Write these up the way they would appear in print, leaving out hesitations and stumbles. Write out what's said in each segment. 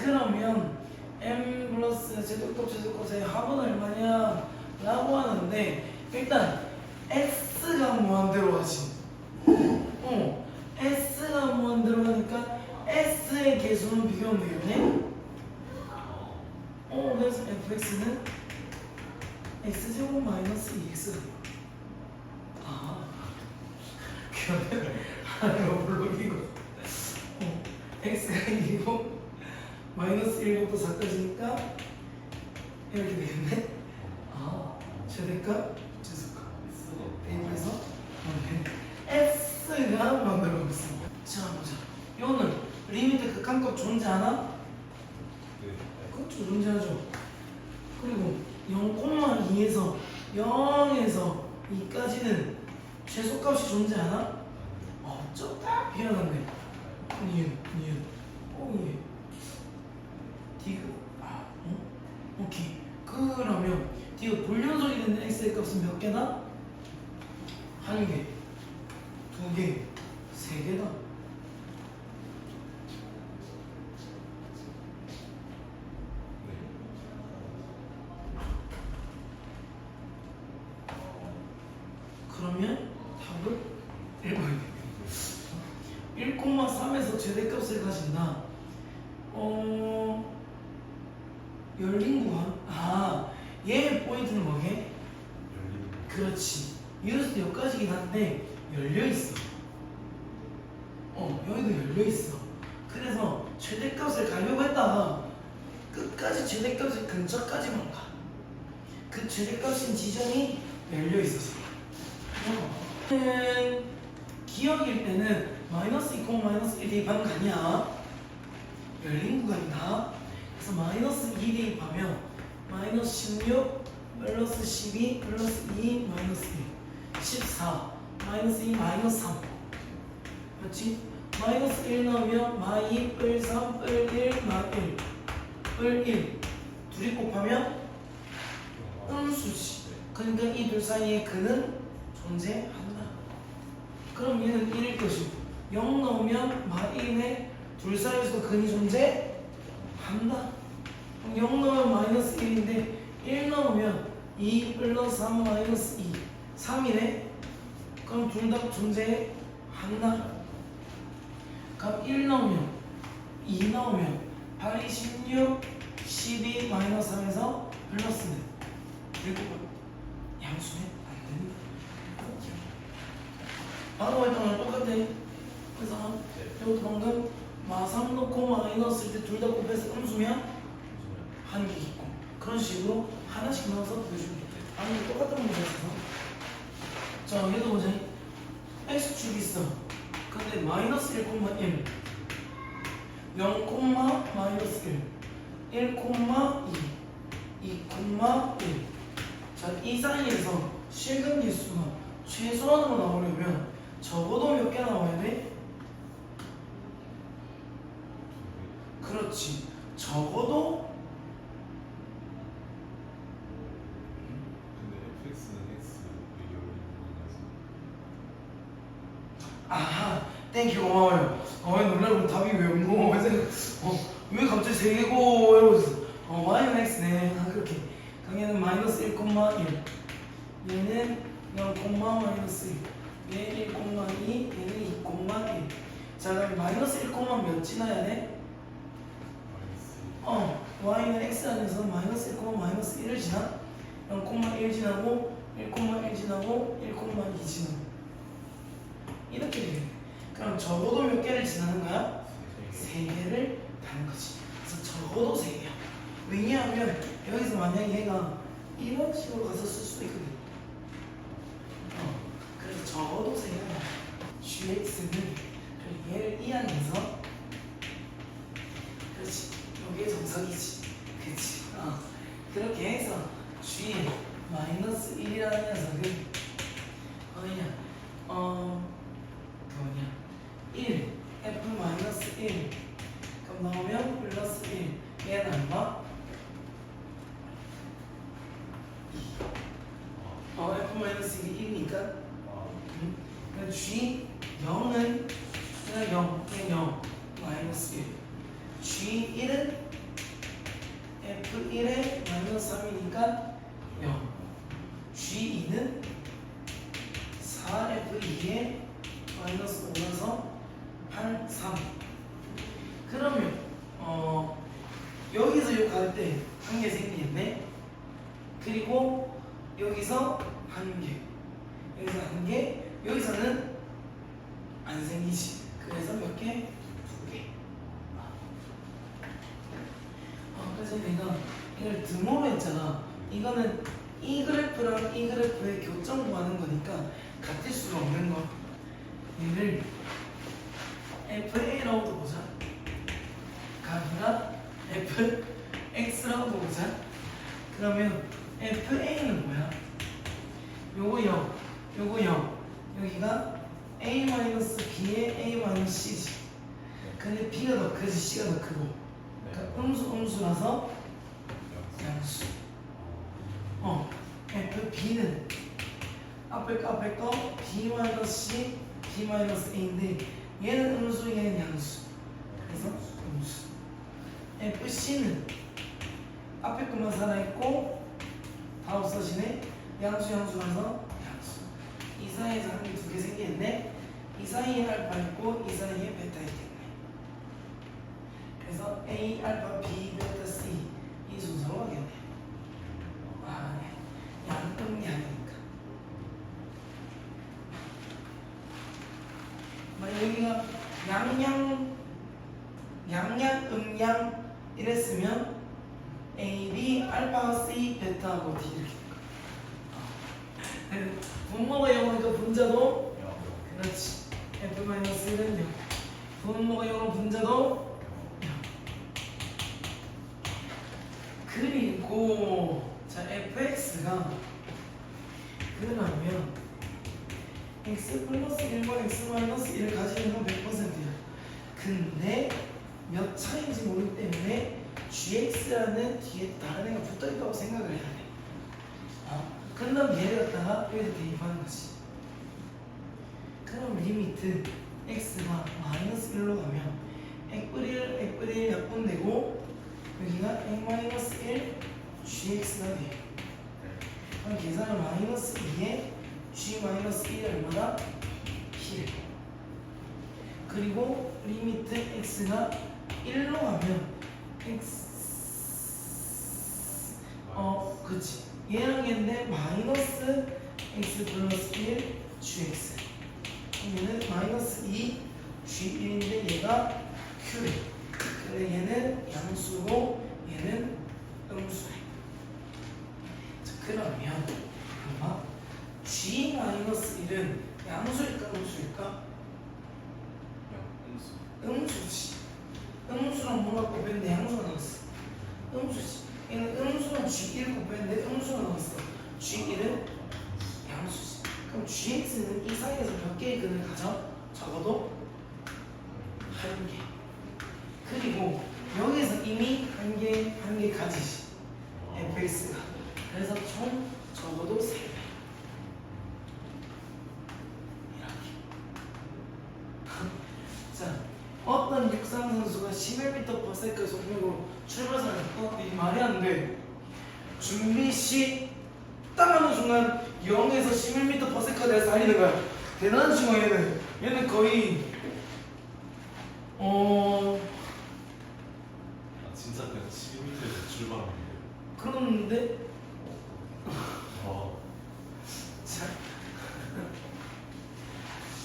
그러면 m 플러스 제곱값의 합은 얼마냐 라고 하는데 일단 x가 무한대로 하지. s가 무한대로 하니까 s의 개수는 비교하면 되겠네. 그래서 fx는 x제곱 마이너스 2x. 그러면 하나가 물론이고 x가 2이고 마이너스 1부터 4까지니까 이렇게 되겠네. 최대값 최소값 그래서 x가 만들어 있습니다. 자 보자. 이거는 리미트 극한값 존재하나? 그렇죠, 존재하죠. 그리고 0,2에서 0에서 2까지는 최소값이 존재하나? 없죠. 딱 비어났네. 니은 예. 디귿 오케이. 그러면 디귿 불연속이 되는 x의 값은 몇 개다? 한 개, 두 개, 세 개다. 그러면 답을 1번이 되겠네. 1,3에서 최대값을 가진다. 열린 구간. 얘의 포인트는 뭐게? 그렇지. 이것도 여기까지긴 한데 열려 있어. 여기도 열려 있어. 그래서 최대값을 가려고 했다가 끝까지 최대값의 근처까지만 가. 그 최대값인 지점이 열려 있었어. 기억일 때는 마이너스 2, 마이너스 1 대입하는 거 아니야. 열린 구간이다. 그래서 마이너스 2 대입하면 마이너스 16 플러스 12 플러스 2 마이너스 1 14 마이너스 2 마이너스 3 그렇지? 마이너스 1 넣으면 마2 뿔 3 뿔 1 마1 뿔 1 둘이 곱하면 음수지. 그러니까 이 둘 사이에 근은 존재한다. 그럼 얘는 1일 것이고 0 넣으면 마1에 둘 사이에서도 근이 존재한다. 그럼 0 넣으면 마이너스 1인데 1 넣으면 2 플러스 3 마이너스 2 3이네. 그럼 둘 다 존재한다. 그럼 1 넣으면 2 넣으면 8, 16, 12 마이너스 3에서 플러스는 7 양수는 안 됩니다. 바로 했던 거랑 똑같아. 그래서 이것도 방금 마3 넣고 마이너스 때 둘 다 곱해서 음수면 한 개 있고 그런 식으로 하나씩 넣어서 보여주면 돼. 아니 똑같은 문제였어. 자 얘도 보자. x축이 있어. 근데 마이너스 1,1 0, 마이너스 1 1, 2 2, 1 자, 이 사이에서 실근 개수가 최소한으로 나오려면 적어도 몇 개 나와야 돼? 그렇지. 적어도 근데 fx는 x 이게 아하 땡큐 고마워요. 놀라고 답이 왜 없노? 왜 갑자기 3개고 이러고 y는 x네. 그렇게 얘는 마이너스 1, 1 얘는 0, 마이너스 1 얘 1, 2 얘는 2, 1 자 그럼 마이너스 1, 몇 지나야 돼? y는 x 안에서 마이너스 1, 마이너스 1을 지나 0,1 지나고 1,1 지나고 1,2 지나고 이렇게 돼. 그럼 적어도 몇 개를 지나는 거야? 3개를 다는 거지. 그래서 적어도 3개야. 왜냐하면 여기서 만약에 얘가 이런 식으로 가서 쓸 수도 있거든. 그래서 적어도 3개야. gx는 얘를 이 안에서 그렇지. 여기에 정석이지. 그렇지. 그렇게 해서 g 마이너스 1이라는 녀석은 뭐냐 1 f 마이너스 1 그럼 나오면 플러스 1 얘는 얼마? 2 f 마이너스 1이 1이니까 그럼 g 0은 0 마이너스 1 g 1은 F1에 마이너스 3이니까 0. G2는 4F2에 마이너스 5라서 8, 3. 그러면 여기서 이거 갈 때 한 개 생기겠네. 그리고 여기서 한 개, 여기서 한 개, 여기서는 안 생기지. 그래서 몇 개? 두 개. 그래서 내가 이걸 등호로 했잖아. 이거는 이 그래프랑 이 그래프의 교점 구하는 거니까 같을 수가 없는 거. 얘를 FA라고도 보자. 가기가 FX라고도 보자. 그러면 FA는 뭐야? 요거 0, 요거 0. 여기가 A-B에 A-C지. 근데 B가 더 크지 C가 더 크고. 그러니까 음수라서 양수. FB는 앞에 거 B-C, B-A인데 얘는 음수, 얘는 양수. 그래서 음수. FC는 앞에 것만 살아있고 다 없어지네. 양수라서 양수. 이 사이에서 한 개, 두 개 생기겠네. 이 사이에 알파 있고 이 사이에 베타 있겠네. 그래서 A, 알파, B, 베타, C 이 순서로 가겠네. 네. 양음양이니까. 여기가 양양, 음양 이랬으면 A, B, 알파, C, 베타하고 D 이렇게. 분모가 0이니까 분자도 그렇지. F-1은 0. 분모가 0은 분자도 0. 그리고 자 fx가 그러면 x 플러스 1과 x 마이너스 1을 가지는 건 100%야. 근데 몇 차인지 모르기 때문에 gx라는 뒤에 다른 애가 붙어있다고 생각을 해야 돼. 그 다음 얘를 갖다가 여기서 대입하는 거지. 그럼 리미트 x가 마이너스 1로 가면 x1 약분되고 여기가 x-1 gx가 돼요. 그럼 계산을 마이너스 2에 g-1이 얼마나? 1. 그리고 리미트 x가 1로 가면 그치. 얘랑 얘인데 마이너스 x 플러스 1 gx. 얘는 마이너스 2 g1인데 얘가 q래. 그래 얘는 양수고 얘는 음수래. 자 그러면 봐봐. g-1은 양수일까 음수일까? 음수지. 음수랑 뭔가 곱했는데 양수가 나왔어. 음수지. 얘는 음수랑 g1 곱했는데 음수가 나왔어. g1은 양수지. 그럼 gx는 이 사이에서 몇 개의 근을 가져? 적어도 한 개. 그리고 여기서 이미 한 개 가지지. fx가. 그래서 총 적어도 3배. 자, 어떤 육상 선수가 11m/s 속력으로 출발선을 이게 말이 안 돼. 준비 시 딱 하는 순간 0에서 11m/s까지 달리는 거야. 대단한 친구야 얘는. 얘는 거의 진짜 그냥 12m에서 출발하는 거예요. 그런데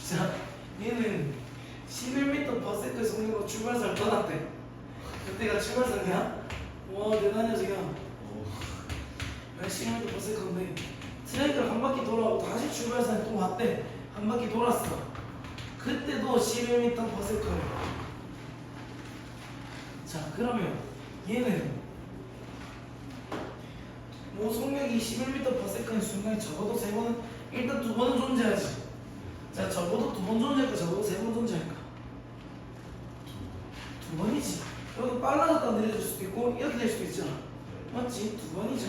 자, 얘는 11m/s 속력으로 출발선을 떠났대. 그때가 출발선이야? 와 대단한 녀석이야. 11m/s인데 트랙을 한 바퀴 돌아오고 다시 출발선에 또 왔대. 한 바퀴 돌았어. 그때도 11m/s래. 자 그러면 얘는 뭐 속력이 11m/s인 순간에 적어도 3번은 일단 2번은 존재하지. 자 적어도 2번 존재할까 적어도 3번 존재할까? 2번이지. 여기 빨라졌다 느려질 수도 있고 이렇게 될 수도 있잖아. 맞지? 2번이죠.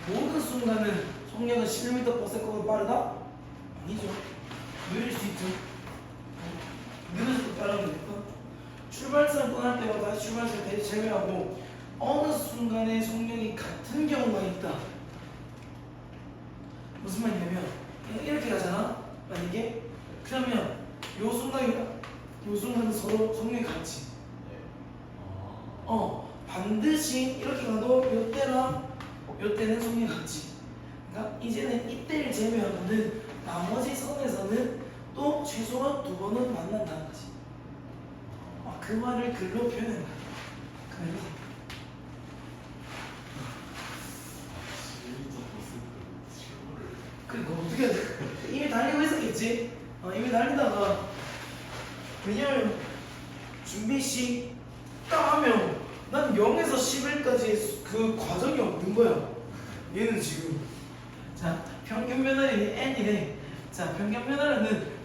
모든 순간은 속력은 11m/s보다 빠르다? 아니죠. 느릴 수 있죠. 느려져도 빨라도 될까? 출발선을 떠날 때마다 다시 출발선을 대시 제외하고 어느 순간에 속력이 같은 경우가 있다. 무슨 말이냐면 이렇게 가잖아. 만약에 그러면 요 순간은 서로 속력이 같지. 반드시 이렇게 가도 요때는 속력이 같지. 그러니까 이제는 이때를 제외하고는 나머지 선에서는 또 최소한 2번은 만난다는 거지. 그 말을 글로 표현한 거야. 그래서 그리고 어떻게 해야 돼? 이미 달리고 있었겠지? 이미 달리다가 왜냐면 준비시 딱 하면 난 0에서 11까지 그 과정이 없는 거야. 얘는 지금 자 평균 변화율이 n이래. 자 평균 변화율은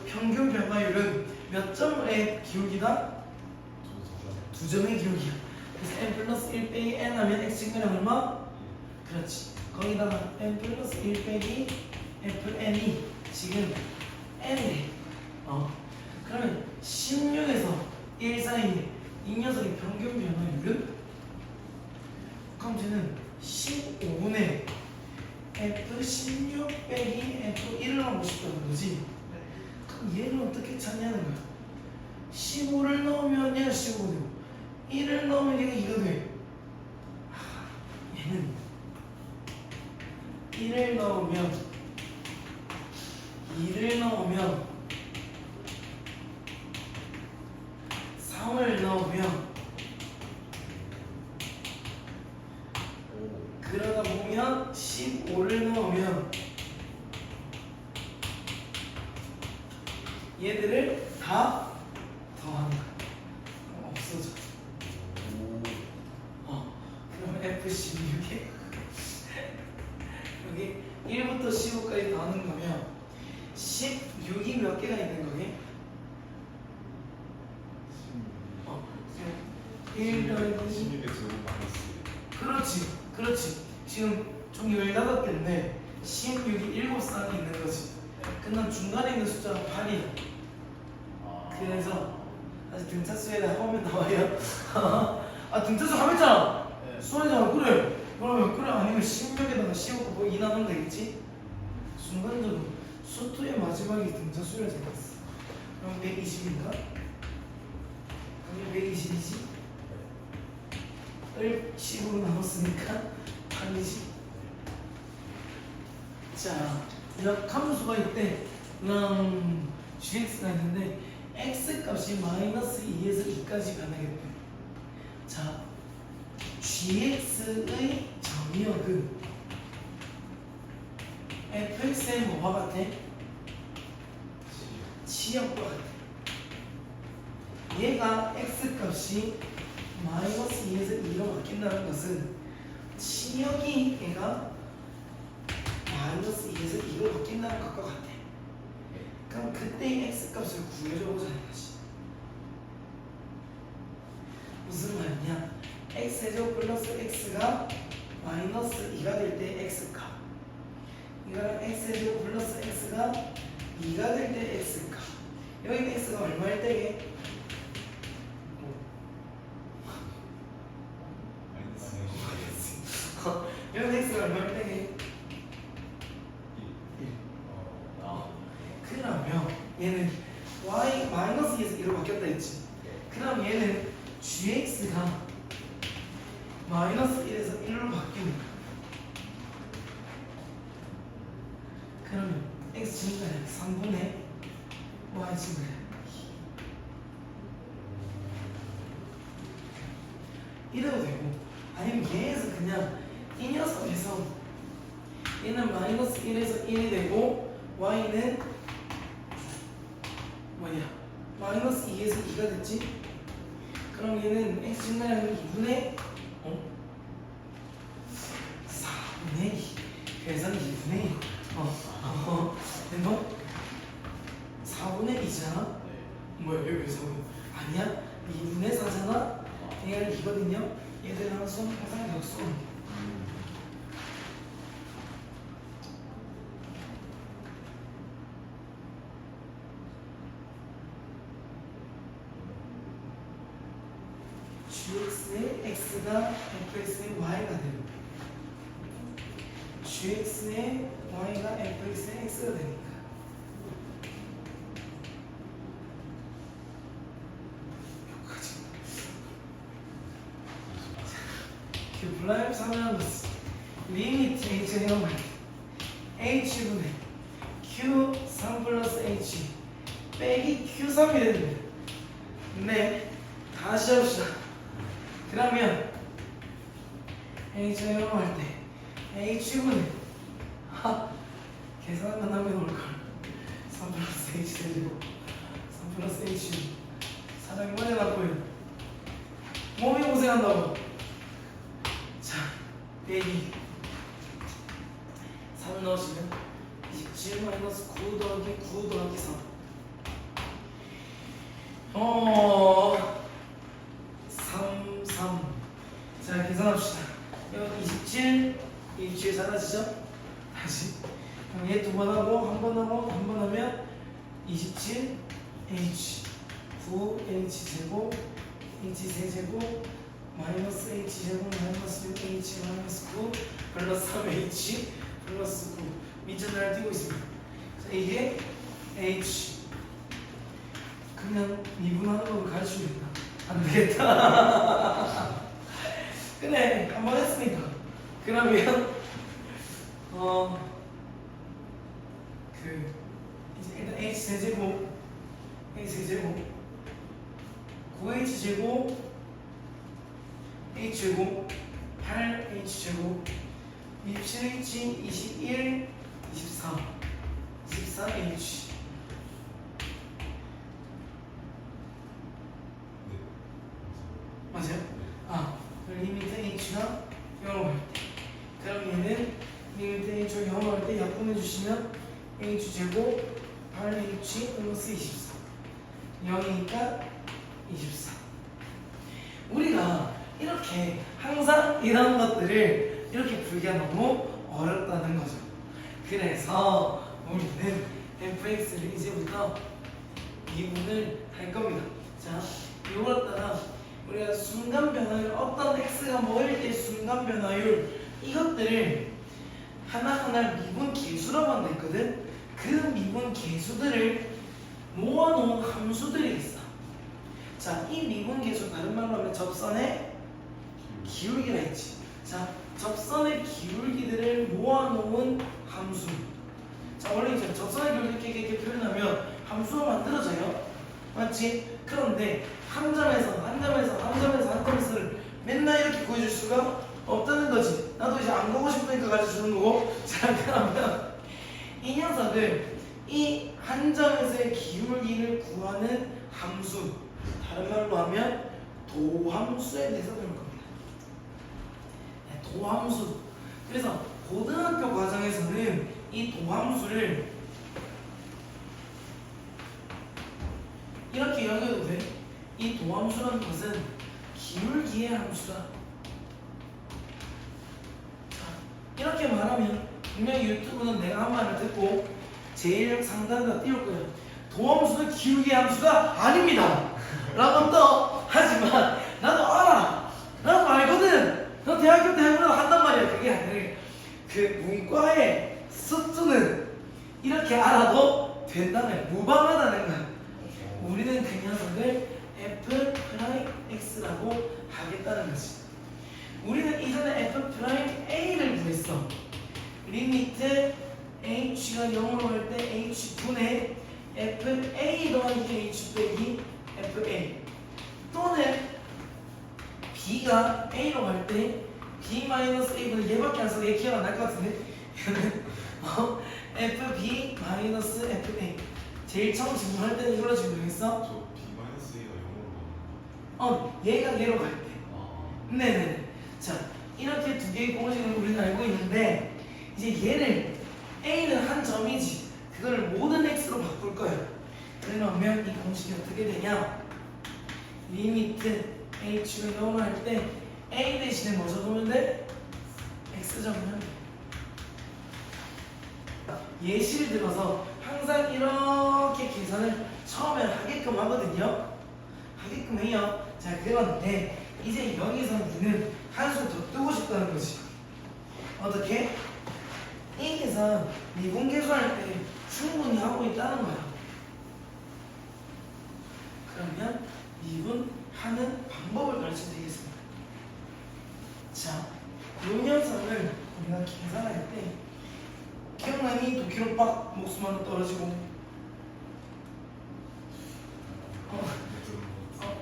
평균 변화율은 몇 점의 기울기다? 2점의 기울기야. 그래서 n 플러스 1 빼기 n 하면 x 증가량 얼마? 그렇지. 거기다가 n 플러스 1 빼기 fn이 지금 n이래. 그러면 16에서 1 사이에 이 녀석의 평균 변화율은? 그럼 쟤는 15분의 f16 빼기 f1을 하고 싶다는 거지. 그럼 얘를 어떻게 찾냐는 거야. 15를 넣으면 얘가 15가 되고 1을 넣으면 얘가 2가 돼. 얘는 1을 넣으면 2를 넣으면 3을 넣으면 그러다 보면 15를 넣으면 얘들을 다 더하는 거야. 그럼 없어져. 그럼 F16에 여기 1부터 15까지 더하는 거면 16이 몇 개가 있는 거게? 1 더하기 16의 제곱 마이너스 그렇지. 지금 총 18개인데 16이 7쌍이 있는 거지. 그럼 중간에 있는 숫자가 8이야. 그래서 아직 등차수에다 하면 나와요. 등차수 하면잖아. 수학이잖아. 그래. 그러면 그래 아니면 16에다가 15고 뭐 2 나누면 되겠지? 순간적으로 수투의 마지막이 등차수를 생겼어. 그럼 120인가? 아니 120이지? 을 10으로 나눴으니까 8이지. 자, 함수가 있대. gx가 있는데 x 값이 마이너스 2에서 2까지 변하겠대. 자, gx의 정의역은 fx의 뭐와 같아? 치역과 같아. 얘가 x 값이 마이너스 2에서 2로 바뀐다는 것은 치역이 얘가 마이너스 2에서 2로 바뀐다는 것과 같아. 그럼 그때 x 값을 구해줘 보자는 거지. 무슨 말이냐? x제곱 플러스 x가 마이너스 2가 될 때 x값, 이거는 x제곱 플러스 x가 2가 될 때 x값. 여기는 x가 얼마일 때게? 여기는 x가 얼마일 때게? 1. 그러면 얘는 y 마이너스 2에서 2로 바뀌었다 했지. 그럼 얘는 gx가 마이너스 1에서 1로 바뀌는 거야. 그러면 x 증가량 3분의 y 증가량 이래도 되고, 아니면 얘에서 그냥 이 녀석에서 얘는 마이너스 1에서 1이 되고 y는 뭐냐? 마이너스 2에서 2가 됐지? 그럼 얘는 x 증가량이 2분의 4분의 2. 계산 2분의 2. 된거? 4분의 2잖아? 뭐야, 여기 4분의 아니야? 2분의 4잖아? 얘가 2거든요? 얘들 항수 항상 격수. gx의 x가 fx의 y가 되는 gx의 y가 fx의 x가 되니까 그 블라임 3이라는 것은 리미트 h의 형을 h분의 q3 플러스 h 빼기 q3이 되는데 네 다시 해봅시다. 그러면 h의 형을 할 때 h분의 계산만 하면 올걸 3 플러스 h 되고 3 플러스 h 사장이 먼저 났고요. 몸이 고생한다고. 자, 빼기 3을 넣으시면 27 마이너스 9 더하기 9 더하기 3 3 자, 계산합시다. 여기 27 사라지죠? 다시 얘 두 번 하고 한 번 하고 한 번 하면 27 h 9 h 제곱 h 세제곱 마이너스 h 제곱 마이너스 6h 마이너스 9 플러스 3h 플러스 9 밑줄을 띄고 있습니다. 자, 이게 h 그냥 미분하는 거 가르치겠다. 안 되겠다. 그래 한번 했으니까. 그러면 이제 일단 h 세제곱 9h 제곱 h 제곱 8h 제곱 27h 21 24h 맞아요? 리미트 h가 0으로 갈 때 그럼 얘는 리미트 h가 0으로 갈 때 약분해 주시면 h 제곱 8h 플러스 24 0이니까 24 우리가 이렇게 항상 이런 것들을 이렇게 풀기가 너무 어렵다는 거죠. 그래서 우리는 fx를 이제부터 미분을 할 겁니다. 자, 이걸 따라 우리가 순간 변화율 어떤 x가 뭐일 때 순간 변화율 이것들을 하나하나 미분 계수로만 냈거든. 그 미분 계수들을 모아놓은 함수들이 있어. 자, 이 미분 계수 다른 말로 하면 접선의 기울기라 했지. 자, 접선의 기울기들을 모아놓은 함수. 자, 원래 이제 접선의 기울기 이렇게 표현하면 함수가 만들어져요. 맞지? 그런데 한 점에서를 맨날 이렇게 구해줄 수가 없다는 거지. 나도 이제 안 가고 싶으니까 가르쳐주는 거고. 자, 그러면 이 녀석을 이 한 점에서의 기울기를 구하는 함수, 다른 말로 하면 도함수에 대해서 배울 겁니다. 네, 도함수. 그래서 고등학교 과정에서는 이 도함수를 이렇게 여겨도 돼. 이 도함수라는 것은 기울기의 함수다. 자, 이렇게 말하면 분명히 유튜브는 내가 한 말을 듣고 제일 상단에다 띄울 거예요. 도함수는 기울기의 함수가 아닙니다 라고 또 하지만 나도 알아. 나도 알거든. 너 대학교 때문에 한단 말이야. 그게 아니라 그 문과의 수준은 이렇게 알아도 된다는 무방하다는 거야. 우리는 그 녀석을 f'x라고 하겠다는 거지. 우리는 이전에 f'a를 구했어. 리미트 h가 0으로 갈 때 h분의 fa 더하기 h 빼기 fa 또는 b가 a로 갈 때 b 마이너스 a분의 얘밖에 안 써서 얘 기억 안 날 것 같은데 fb 마이너스 fa 제일 처음 질문할 때는 이걸로 질문했어? 저 B-A가 0으로 가는 거. 얘가 얘로 갈 때. 네네. 자, 이렇게 두 개의 공식을 우리는 알고 있는데 이제 얘를 a는 한 점이지. 그걸 모든 x로 바꿀 거야. 그러면 이 공식이 어떻게 되냐? 리미트 h가 0을 할 때 a 대신에 뭐 적으면 돼? x 적으면 돼. 예시를 들어서 항상 이렇게 계산을 처음에 하게끔 하거든요. 하게끔 해요. 자, 그런데 이제 여기서 니는 한 수 더 뜨고 싶다는 거지. 어떻게? 이 계산 미분 계산할 때 충분히 하고 있다는 거야. 그러면 미분하는 방법을 가르쳐 드리겠습니다. 자, 이 녀석을 우리가 계산할 때 기억나니? 도키로 빡 목숨 하나 떨어지고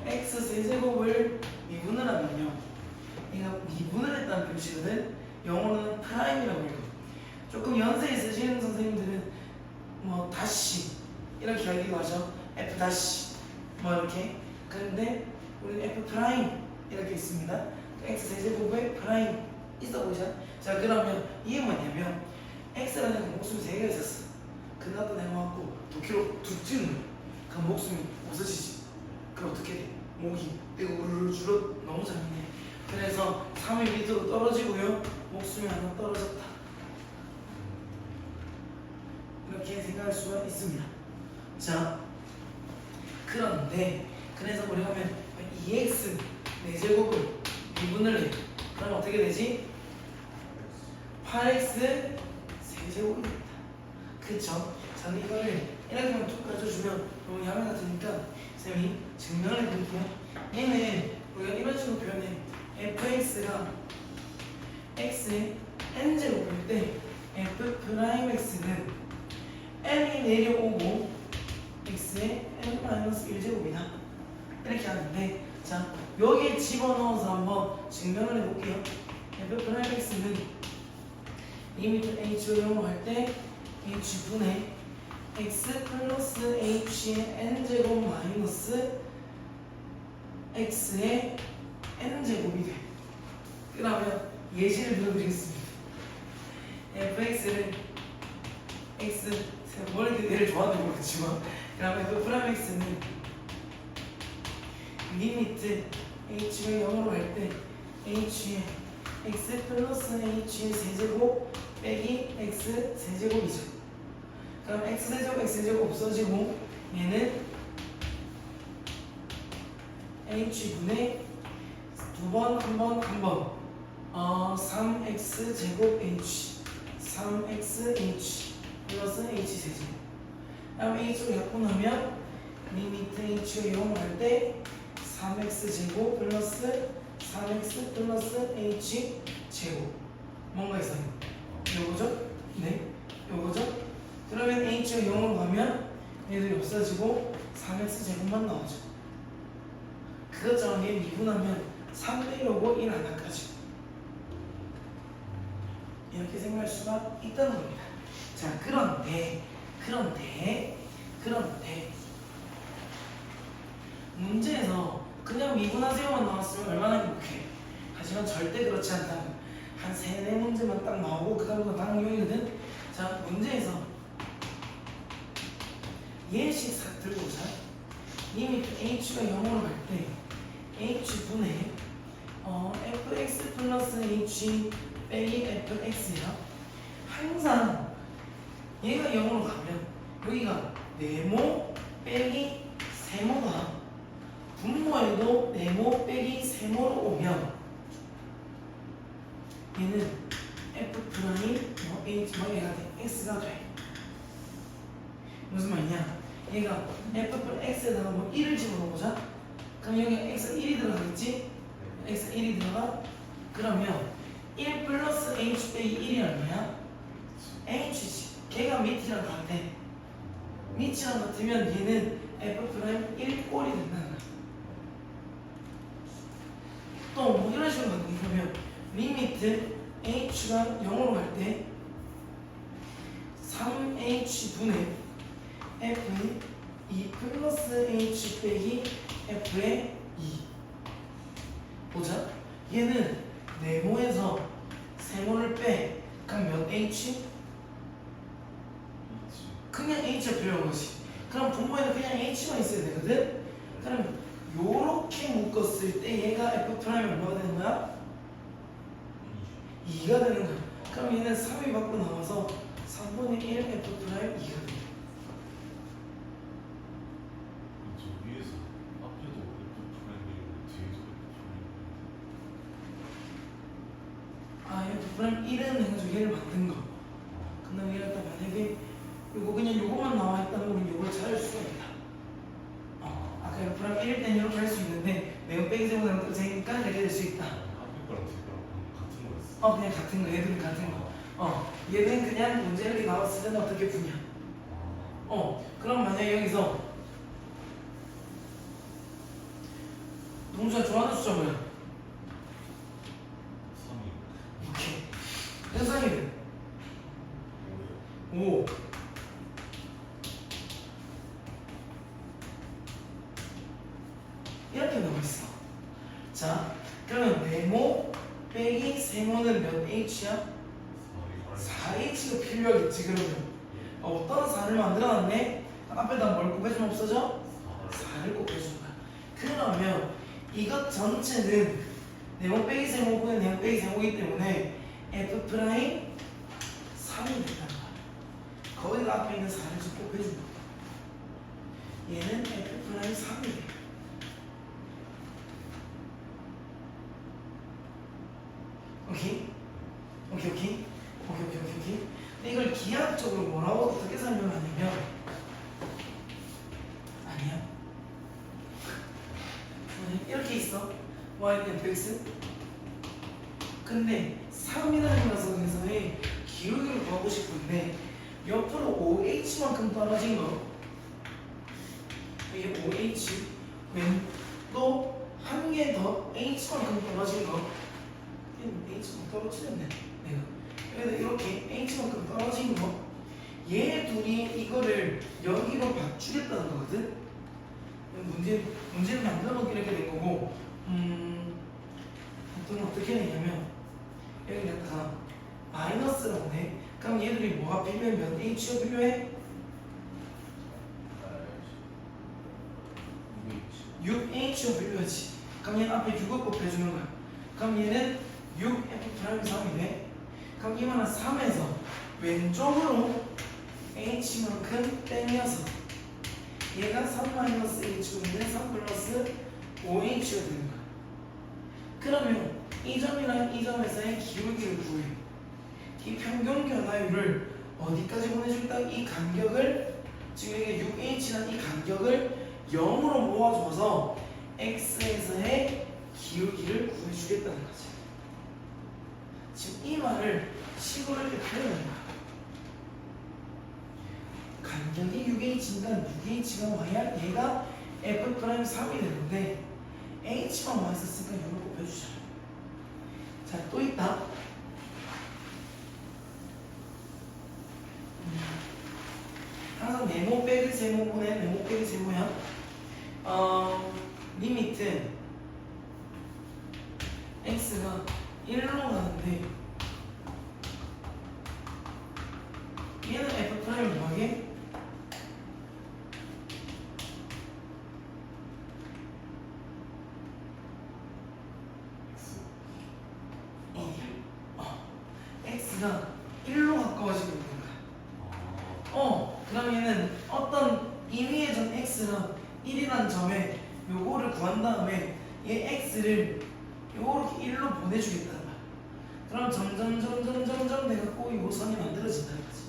x 세제곱을 미분을 하면요, 얘가 미분을 했다는 표시거든. 영어로는 프라임이라고 읽어. 조금 연세 있으시는 선생님들은 뭐 다시 이렇게 알기도 하죠. f 다시 뭐 이렇게. 그런데 우리는 f 프라임 이렇게 있습니다. x 세제곱에 프라임 있어 보이죠? 자, 그러면 이게 뭐냐면 x라는 목숨이 3개가 있었어. 그나도 내가 왔고 도끼로 툭 찌는 그 목숨이 없어지지. 그럼 어떻게 돼? 목이 빼고 우르르 줄어. 너무 재밌네. 그래서 3이 밑으로 떨어지고요, 목숨이 하나 떨어졌다. 이렇게 생각할 수가 있습니다. 자, 그런데 그래서 우리가 하면 2x 4제곱을 미분을 해. 그럼 어떻게 되지? 8x 세제곱이 됩니다. 그쵸? 저는 이거를 이렇게만 툭 가져주면 너무 야매 같으니까 쌤이 증명을 해드릴게요. 얘는 우리가 이런 식으로 표현해. fx가 x의 n제곱일 때 f 프라임 x는 n이 내려오고 x의 n-1제곱이다. 이렇게 하는데, 자, 여기에 집어넣어서 한번 증명을 해볼게요. f 프라임 x는 2m h로 영어할 때 h분의 x 플러스 h의 n제곱 마이너스 x의 n제곱이 돼. 그러면 예시를 들어드리겠습니다. fx를 x, 제가 뭘 이렇게 얘를 좋아하는지 모르겠지만, 그러면 f 프라임 x는 리미트 h가 0으로 갈 때 h의 x 플러스 h의 세제곱 빼기 x 세제곱이죠. 그럼 x 세제곱 x 세제곱 없어지고 얘는 h분의 두 번, 한 번, 한 번 3x 제곱 h 3x h 플러스 h 세제곱. 그럼 h로 약분하면 리미트 h가 0 할 때 3x 제곱 플러스 3x 플러스 h 제곱. 뭔가 있어요. 요거죠? 네, 요거죠? 그러면 h가 0으로 가면 얘들이 없어지고 3x 제곱만 나오죠. 그것처럼 얘 미분하면 3대 1오고 1 하나까지. 이렇게 생각할 수가 있다는 겁니다. 자, 그런데 문제에서 그냥 미분하세요만 나왔으면 얼마나 행복해. 하지만 절대 그렇지 않다. 한 3-4문제만 딱 나오고 그 다음부터 당연이거든. 자, 문제에서 예식 싹 들고 오자. 이미 h가 0으로 갈 때 h분의 fx 플러스 h 빼기 fx야. 항상 얘가 0으로 가면 여기가 네모 빼기 세모가 분모에도 네모 빼기 세모로 오면 얘는 f 프라임 h 얘가 돼. x가 돼. 무슨 말이냐? 얘가 f 플러스 x에다가 뭐 1을 집어넣어보자. 그럼 여기 x가 1이 들어가겠지? x가 1이 들어가? 그러면 1 플러스 h 빼기 1이 얼마야? h지. 걔가 밑이랑 같아. 밑이랑 같으면 얘는 f 프라임 1꼴이 된다는 거야. 또 뭐 이런 식으로 가는 거. 그러면 리미트 h가 0으로 갈 때 3h분의 f의 2 플러스 h 빼기 f의 2. 보자. 얘는 네모에서 세모를 빼. 그럼 몇 h? 그냥 h가 필요한 거지. 그럼 분모에는 그냥 h만 있어야 되거든? 그럼 요렇게 묶었을 때 얘가 f 프라임이 얼마가 되는 거야? 2가 되는 거야. 그럼 얘는 3이 밖으로 나와서 3분의 1 f 프라임 2가 돼. 위에서 앞에도 F 프라임이고 뒤에도 F 프라임. F' 1은 해가지고 얘를 만든 거. 근데 얘를 딱 만약에 요거 그냥 요거만 나와 있다면 우리 요걸 찾을 수가 있다. 아까 F' 1일 땐 이렇게 할 수 있는데 네모 빼기 세모는 또 되니까 이렇게 될 수 있다. 앞에 거랑 뒤에 거랑 같은 거였어. 그냥 같은 거, 얘들은 같은 거. 얘는 그냥 문제 이렇게 나왔을 때는 어떻게 푸냐. 그럼 만약에 여기서 동수가 좋아하는 숫자 뭐야? 3이 오케이. 현상이는 5요. 5. 이렇게 나와 있어. 자, 그러면 네모 빼기 세모는 몇 h야? 4h가 필요하겠지. 그러면 어떤 4를 만들어놨네? 앞에다 뭘 곱해주면 없어져? 4를 곱해준 거야. 그러면 이것 전체는 네모 빼기 세모분의 네모 빼기 세모이기 때문에 F' 3이 된다는 거야. 거기다 앞에 있는 4를 좀 곱해준 거야. 얘는 F' 3이 돼. 오케이? 오케이. 근데 이걸 기하학적으로 뭐라고 어떻게 설명하냐면 아니야. 이렇게 있어. y는 fx. 근데 3이라는 녀석에서의 기울기를 구하고 싶은데 옆으로 5h만큼 떨어진 거. 이게 5h. 또 한 개 더 h만큼 떨어진 거. h만큼 떨어지겠네. 내가. 그래서 이렇게 h만큼 떨어진 거. 얘 둘이 이거를 여기로 맞추겠다는 거거든. 문제는 만들어놓기 이렇게 된 거고, 보통 어떻게 되냐면 여기 갖다가 마이너스라고 해. 그럼 얘들이 뭐가 필요해? 몇 h가 필요해? 6h가 필요하지. 그럼 얘는 앞에 6을 곱해주는 거야. 그럼 얘는 6f'3이네. 그럼 이만한 3에서 왼쪽으로 h만큼 땡겨서 얘가 3-h인데 3 플러스 5h가 되는 거야. 그러면 이 점이랑 이 점에서의 기울기를 구해. 이 평균 변화율을 어디까지 보내줄까? 이 간격을, 지금 이게 6h란 이 간격을 0으로 모아줘서 x에서의 기울기를 구해주겠다는 거지. 지금 이 말을 식으로 이렇게 표현한 거야. 간격이 6h니까 6h가 와야 얘가 f'3이 되는데 h만 와 있었으니까 6을 곱해주자. 자, 또 있다. 항상 네모 빼기 세모분의 네모 빼기 세모야. 리미트 x가 1로 가는데 얘는 f' 뭐하게? x가 1로 가까워지고 있는 거야. 그럼 얘는 어떤 이 위에 점 x랑 1이라는 점에 요거를 구한 다음에 얘 x를 요렇게 1로 보내주겠다는 거야. 그럼 점점 돼갖고 이 선이 만들어진다는 거지.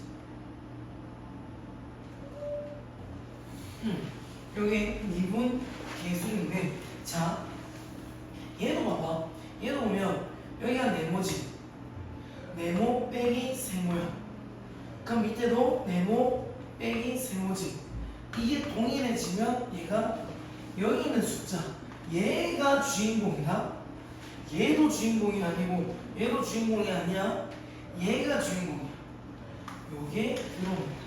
요게 미분 계수인데, 자, 얘도 봐봐. 얘도 보면 여기가 네모지. 네모 빼기 세모야. 그럼 밑에도 네모 빼기 세모지. 이게 동일해지면 얘가 여기 있는 숫자, 얘가 주인공이다. 얘도 주인공이 아니고 얘도 주인공이 아니야. 얘가 주인공이야. 요게 들어옵니다.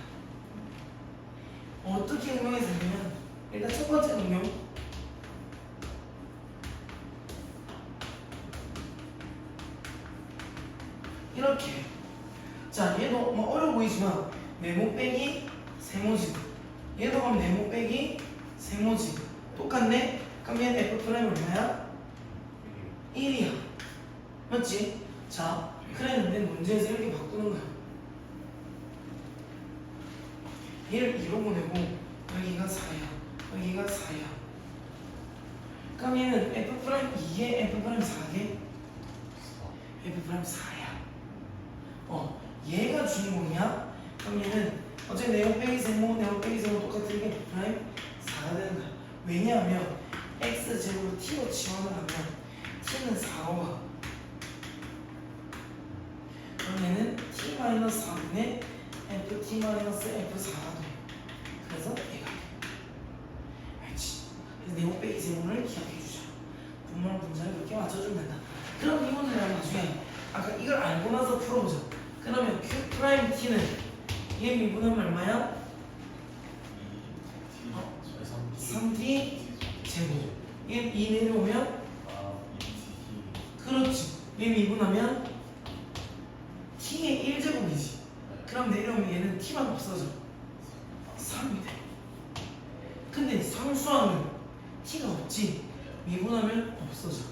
어떻게 응용해서 되면 일단 첫 번째 응용, 이렇게. 자, 얘도 뭐 어려워 보이지만 네모 빼기 세모지. 얘도 그럼 네모 빼기 세모지. 똑같네? 그럼 얘는 f' 얼마야? 1이야. 맞지? 자, 그랬는데 문제에서 이렇게 바꾸는 거야. 얘를 2로 보내고 여기가 4야. 여기가 4야. 그럼 얘는 f'2에 f' 4개? f' 4야. 얘가 주인공이야? 그럼 얘는 어차피 네오 빼기 세모 똑같은 게 프라임 4가 되는 거야. 왜냐하면 x제곱으로 t로 지원을 하면 t는 4로 가. 그럼 얘는 t-4분의 ft-f4가 돼. 그래서 얘가 돼. 알지? 그래서 네모 빼기 세모를 기억해주자. 분모랑 분자를 그렇게 맞춰주면 된다. 그럼 이거는 나중에 아까 이걸 알고 나서 풀어보자. 그러면 q 프라임 t는 얘 미분하면 얼마야? 3t 제곱. 얘 2 내려오면 그렇지. 얘 미분하면 t의 1제곱이지. 그럼 내려오면 얘는 t만 없어져. 3이 돼. 근데 상수항은 t가 없지. 미분하면 없어져.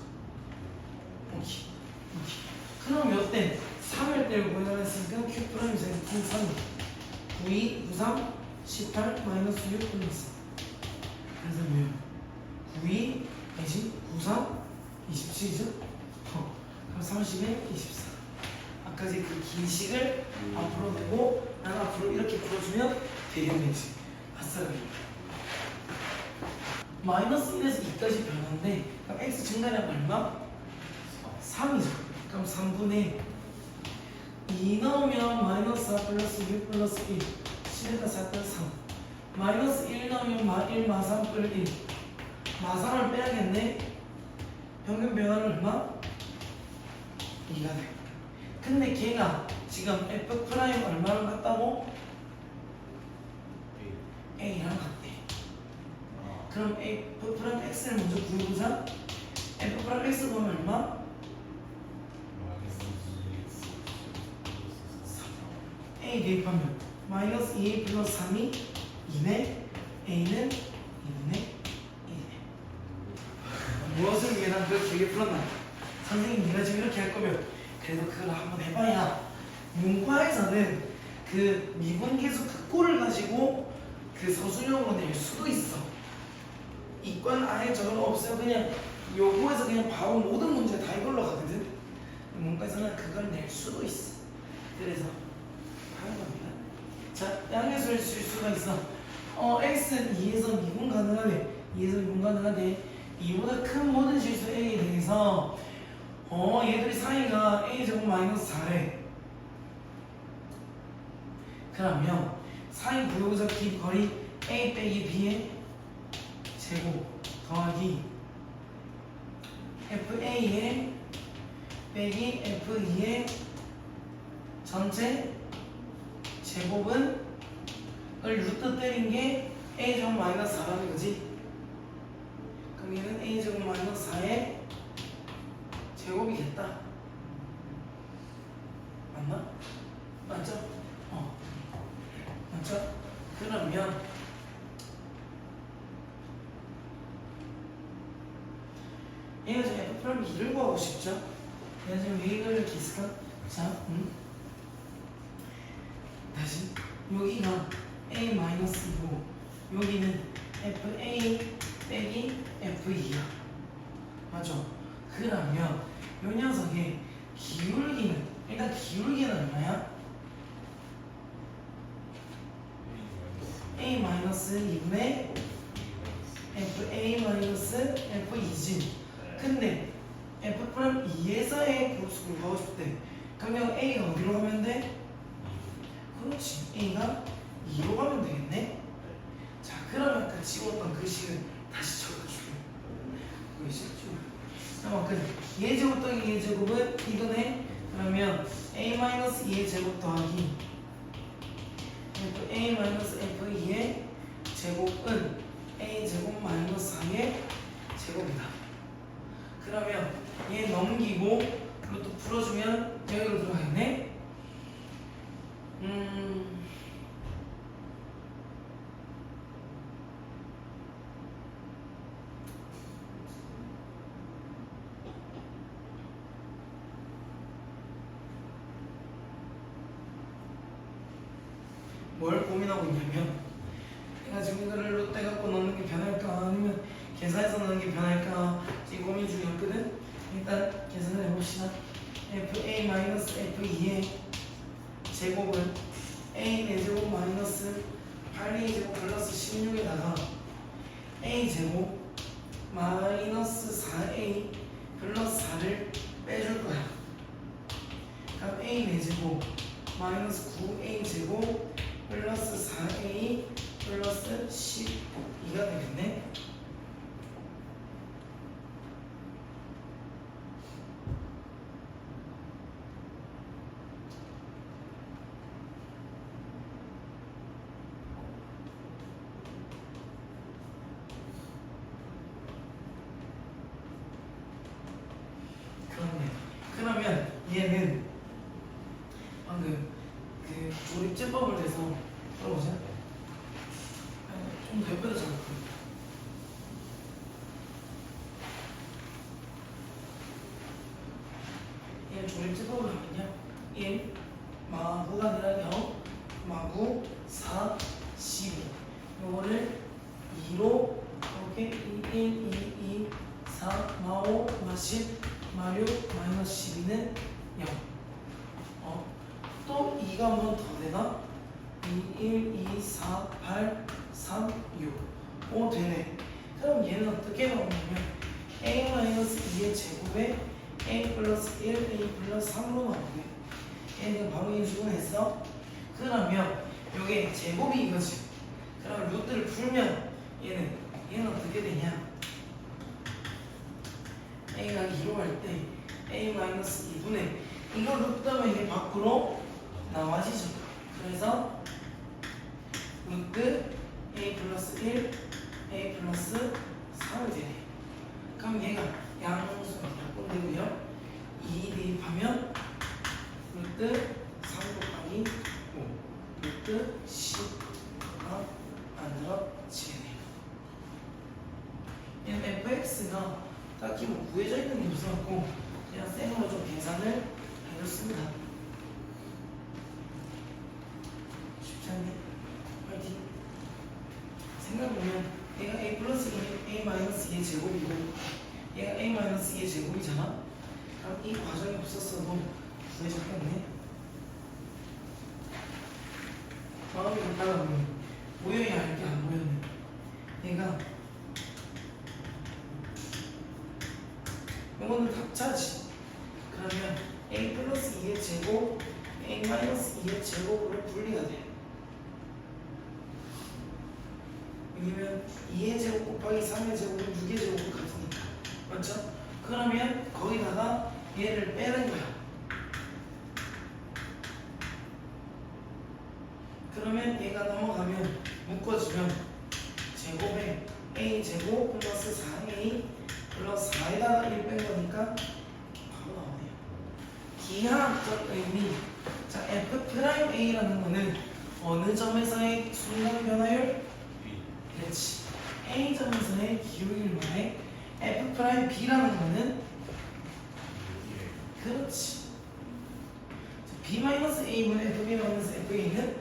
오케이. 그럼 몇 대? 3을 떼고 구해나갔으니까 q 프라임 제곱 3. 92, 93, 18, 마이너스 6 플러스. 그래서 뭐야? 92, 93, 27이죠? 그럼 30에 24. 아까 그 긴 식을 앞으로 내고 난 앞으로 이렇게 풀어주면 되겠는지. 아싸. 마이너스 1에서 2까지 변하는데 그럼 x 증가량 얼마? 3이죠. 그럼 3분의 2 넣으면 마이너스 4 플러스 6 플러스 1 7에다 4 플러스 3 마이너스 1 넣으면 마1 마3 플 1 마3을 빼야겠네. 평균 변화는 얼마? 2가 돼. 근데 걔가 지금 f 프라임 얼마랑 같다고? a랑 같대. 그럼 f 프라임 x를 먼저 구해보자. f 프라임 x 보면 얼마? a 대입하면 마이너스 2a 플러스 3이 2네. a는 2분의 1이네. 무엇을 위해 난 그걸 길게 풀었나? 선생님 네가 지금 이렇게 할 거면 그래도 그걸 한번 해봐야. 문과에서는 그 미분계수 극고를 가지고 그 서술형으로 낼 수도 있어. 이과는 아예 저건 없어요. 그냥 요거에서 그냥 바로 모든 문제 다 이걸로 가거든. 문과에서는 그걸 낼 수도 있어. 그래서 하는 겁니다. 자, 양의수를 쓸 수가 있어. x는 2에서 미분 가능하대. 2에서 미분 가능하대. 2보다 큰 모든 실수 a에 대해서 얘들이 사이가 a제곱 마이너스 4래. 그러면 사이 부여구석 긴 거리 a 빼기 b의 제곱 더하기 fa의 빼기 f2의 전체 제곱은 루트 때린 게 a제곱 마이너스 4라는 거지. 그럼 얘는 a제곱 마이너스 4의 제곱이겠다. 맞나? 맞죠? 맞죠? 그러면 얘가 지금 f 프라임 2를 구하고 싶죠? 얘가 지금 왜 이걸 이렇게 있을까? 자, 다시 여기가 a-2고 여기는 fa 빼기 f2야. 맞죠? 그러면 요 녀석의 기울기는 일단 기울기는 얼마야? a-2분의 fa-f2지. 근데 f'2에서의 고수를 구하고 싶대. 그럼 a가 어디로 가면 돼? 그렇지. a가 2로 가면 되겠네. 자, 그러면 아까 지웠던 그 식을 다시 적어줄게. 보이시죠? 그럼 얘 제곱 더하기 얘 제곱은 이거네. 그러면 a-2의 제곱 더하기 a-f2의 제곱은 a 제곱 마이너스 4의 제곱이다. 그러면 얘 넘기고 이것도 풀어주면 여기로 들어가겠네. 뭘 고민하고 있냐면 내가 지금 이거를 롯데 갖고 넣는 게 변할까 아니면 계산해서 넣는 게 변할까 지금 고민 중이었거든. 일단 계산을 해봅시다. fa-f2의 제곱은 a 4제곱 마이너스 8a제곱 플러스 16에다가 a제곱 마이너스 4a 플러스 4를 빼줄 거야. 그럼 a 4제곱 마이너스 9a제곱 플러스 4a 플러스 12가 되겠네. 그러면 얘는 방금 그 조립제법을 내서 풀어보자. 좀 더 옆에다 잡을게요. 얘는 조립제법을 하면요 1 마구가 아니라 0 마구 4 12 요거를 2로 이렇게 1 2 4 마 5 마 10 마 6 마이너스 12는 0. 또 2가 한 번 더 되나? 2, 1, 2, 4, 8, 3, 6. 오, 되네. 그럼 얘는 어떻게 나오냐면 a-2의 제곱에 a 플러스 1, a 플러스 3로 나오네. 얘는 바로 인수분했어. 그러면 요게 제곱이 이거지. 그럼 루트를 풀면 얘는 어떻게 되냐? a가 2로 갈 때 a-2분의 이걸 루트하면 이게 밖으로 나와지죠. 그래서 루트 a 플러스 1 a 플러스 3이 되네. 그럼 얘가 양수가 바꾼되고요 2 대입하면 루트 3 곱하기 5 루트 10가 만들어지네요. 얘는 fx가 딱히 뭐 구해져 있는 게 없어갖고 그냥 쌩으로 좀 계산을 해줬습니다. 쉽지 않네. 파이팅. 생각해보면 얘가 a 플러스 2, a 마이너스 2의 제곱이고 얘가 a 마이너스 2의 제곱이잖아. 그럼 이 과정이 없었어도 구해졌겠네. 마음이 갔다가 보면 모여야 할 게 안 모였네. 얘가 이거는 합차지. 그러면 a 플러스 2의 제곱 a 마이너스 2의 제곱으로 분리가 돼. 왜냐면 2의 제곱 곱하기 3의 제곱은 6의 제곱 같으니까. 맞죠? 그러면 거기다가 얘를 빼는 거야. 그러면 얘가 넘어가면 묶어지면 제곱에 a 제곱 플러스 4a 플러스 4에다가 1 뺀 거니까 바로 나오네요. 기하학적 의미. 자, f'A라는 거는 어느 점에서의 순간 변화율? 그렇지. A 점에서의 기울기를 말해. f'B라는 거는 그렇지. B-A분의 fB-FA는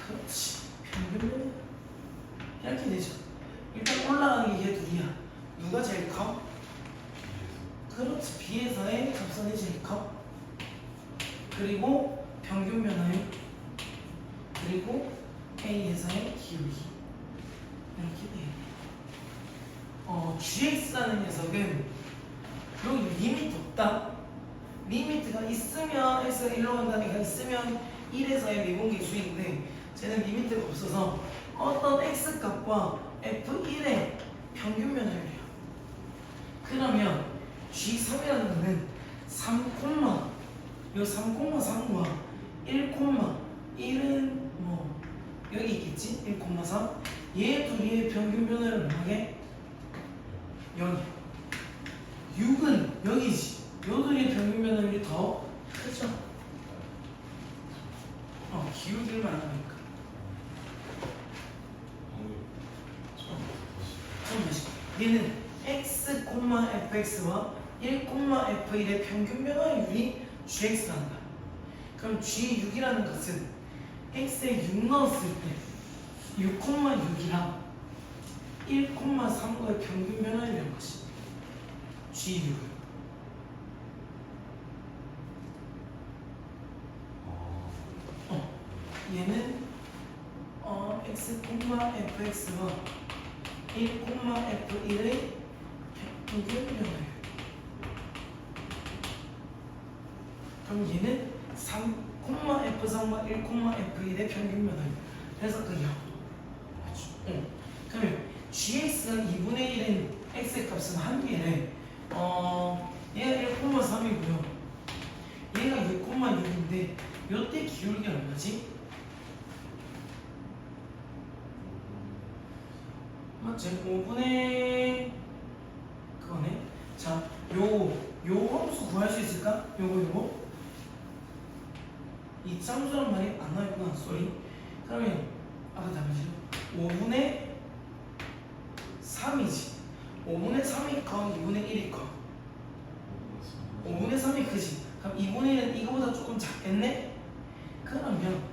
그렇지. 평균은 이렇게 되죠. 일단 올라가는 게 얘 둘이야. 누가 제일 커? 그렇지. B에서의 접선이 제일 커. 그리고 평균 변화율. 그리고 A에서의 기울기. 이렇게 돼요. GX라는 녀석은 여기 리미트 없다. 리미트가 있으면 X가 1로 간다는 애가 있으면 1에서의 미분계 수인데 쟤는 리미트가 없어서 어떤 X값과 F1의 평균 변화율이에요. 그러면 G3이라는 거는 3, 요 3,3과 1,1은 뭐 여기 있겠지? 1,3 얘 둘이의 평균 변화율은 뭐게? 0이야. 6은 여기지. 요 둘이의 평균 변화율이 더 크죠? 기울기를 말하니까. 얘는 x, fx와 1,f1의 평균 변화율이 gx가 한다. 그럼 g6이라는 것은 x에 6 넣었을 때 6,6이랑 1,3과의 평균 변화율이라는 것이 g6은 얘는 x, fx가 1, f1의 평균면을 그럼 얘는 3, f3과 1, f1의 평균면을 그래서 그냥 그러면 gx가 2분의 1인 x의 값은 한 개래 얘가 1,3이고요 얘가 6,6인데 요때 기울기 얼마지? 맞지? 5분의 그거네. 자, 요 함수 구할 수 있을까? 요거 이 쌍수란 말이 안 나왔구나. 쏘리. 그러면 아까 잠시요. 5분의 3이지. 5분의 3이 커, 2분의 1이 커. 5분의 3이 크지. 그럼 2분의 1은 이거보다 조금 작겠네? 그러면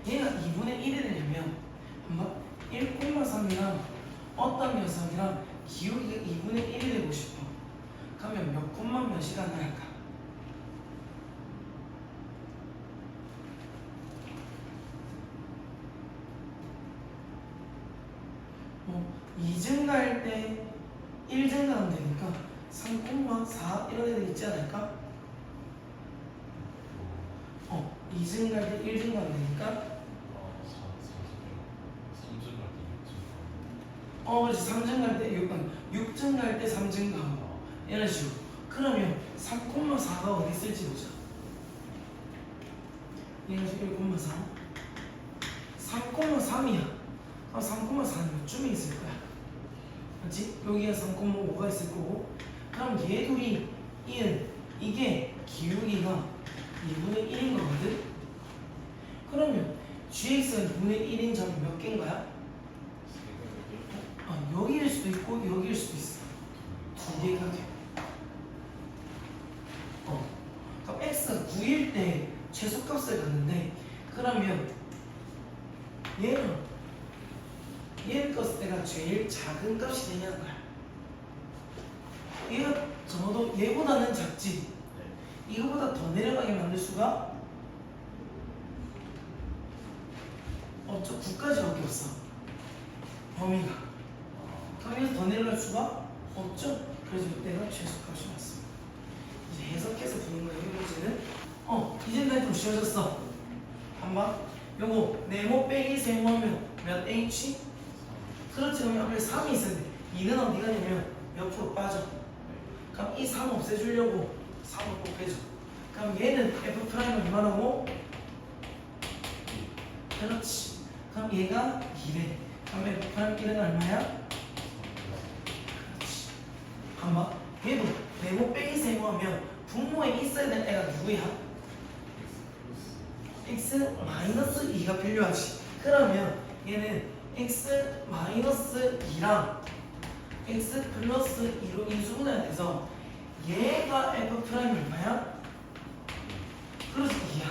얘가 2분의 1이 되려면 한번 1,3이랑 어떤 녀석이랑 기울기가 2분의 1이 되고 싶어. 그러면 몇 콤마 몇 시간을 할까? 뭐 2증가할 때 1증가하면 되니까 3,4 이런 애들 있지 않을까? 2증가할 때 1증가하면 되니까 그렇지 3증가할 때 6증가할 때 3증가하고 이런 식으로 그러면 3,4가 어디 있을지 보자 얘가 1,4 3,3이야 그럼 3,4는 요쯤에 있을 거야 맞지? 여기가 3,5가 있을 거고 그럼 얘 둘이 1 이게 기울기가 2분의 1인 거거든? 그러면 gx가 2분의 1인 점이 몇 개인가요? 여기일 수도 있고 여기일 수도 있어 두 개가 돼 그럼 x가 9일 때 최소값을 갖는데 그러면 얘를 껐을 때가 제일 작은 값이 되냐는 거야 얘가 적어도 얘보다는 작지 이거보다 더 내려가게 만들 수가 없죠 9까지밖에 없어 범위가 그럼 더 내려갈 수가 없죠 그래서 이때가 최소값이 맞습니다 이제 해석해서 보는 거예요 이 문제는 이제 난 좀 쉬워졌어 한번 요거 네모 빼기 세모면 몇 h? 그렇지 그러면 앞에 3이 있었는데 2는 어디 가냐면 몇 프로 빠져 그럼 이 3 없애주려고 3을 꼭 빼줘 그럼 얘는 f' 얼마라고? 그렇지 그럼 얘가 2래 그럼 f' 1은 얼마야? 그렇지 한번 얘도 네모 빼기 세모 하면 분모에 있어야 되는 애가 누구야? x 마이너스 2가 필요하지 그러면 얘는 x 마이너스 2랑 x 플러스 2로 인수분해가 돼서 얘가 f' 얼마야? 플러스 2야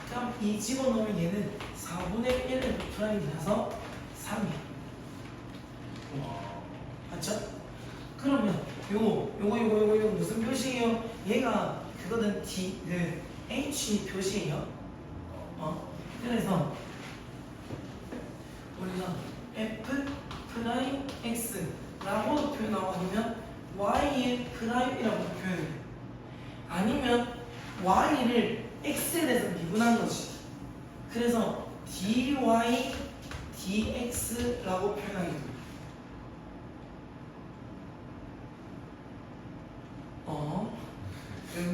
그럼 2 집어넣으면 얘는 4분의 1 f'이라서 3이야 맞죠? 그러면 요거 무슨 표시예요? 얘가 그거는 H 표시예요 그래서 우리가 f 프라임 x라고 표현하고 아니면 y의 프라임이라고 표현해 아니면 y를 x에 대해서 미분한 거지 그래서 dy dx라고 표현하게 돼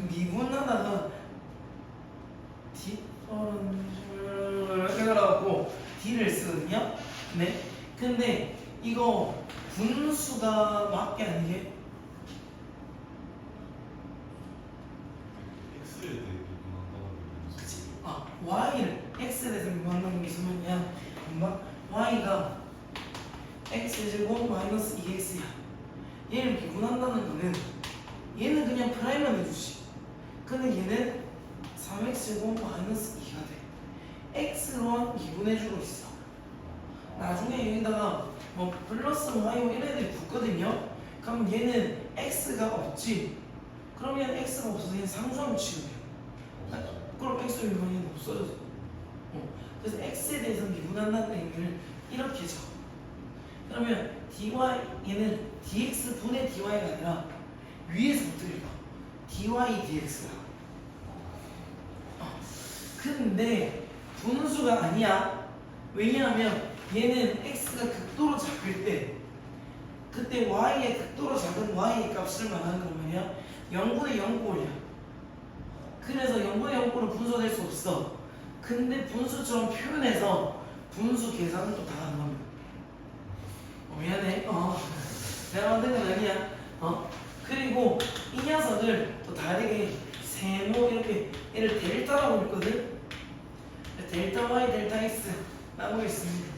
미분하다가 해가지고 d를 쓰거든요. 네. 근데 이거 분수가 맞게 아니게 x에 대해 미분한다는 게 그치. y를 x에 대해서 미분한다는 게 무슨 말이냐? 뭔가 y가 x제곱 마이너스 2x야. 얘를 미분한다는 거는 얘는 그냥 프라임만 해주지. 근데 얘는 3x제곱 마이너스 2가 돼. x로 미분해주고 있어. 나중에 여기다가 뭐 플러스 y 뭐 이런 애들이 붙거든요. 그럼 얘는 x가 없지. 그러면 x가 없어서 얘는 상수함을 취급해요. 그럼 x 미분이 없어져. 그래서 x에 대해서 미분한다는 의미를 이렇게 적어. 그러면 dy는 dx분의 dy가 아니라 위에서부터 읽어. dy dx야. 근데 분수가 아니야. 왜냐하면 얘는 x가 극도로 작을 때 그때 y의 극도로 작은 y의 값을 말하는 거 뭐냐? 0분의 0꼴이야. 그래서 0분의 0꼴은 분수가 될 수 없어. 근데 분수처럼 표현해서 분수 계산은 또 다 하는 겁니다. 미안해. 내가 만든 건 아니야. 그리고 이 녀석을 또 다르게 세모 이렇게 얘를 델타라고 읽거든. 델타 y 델타 x 라고 있습니다.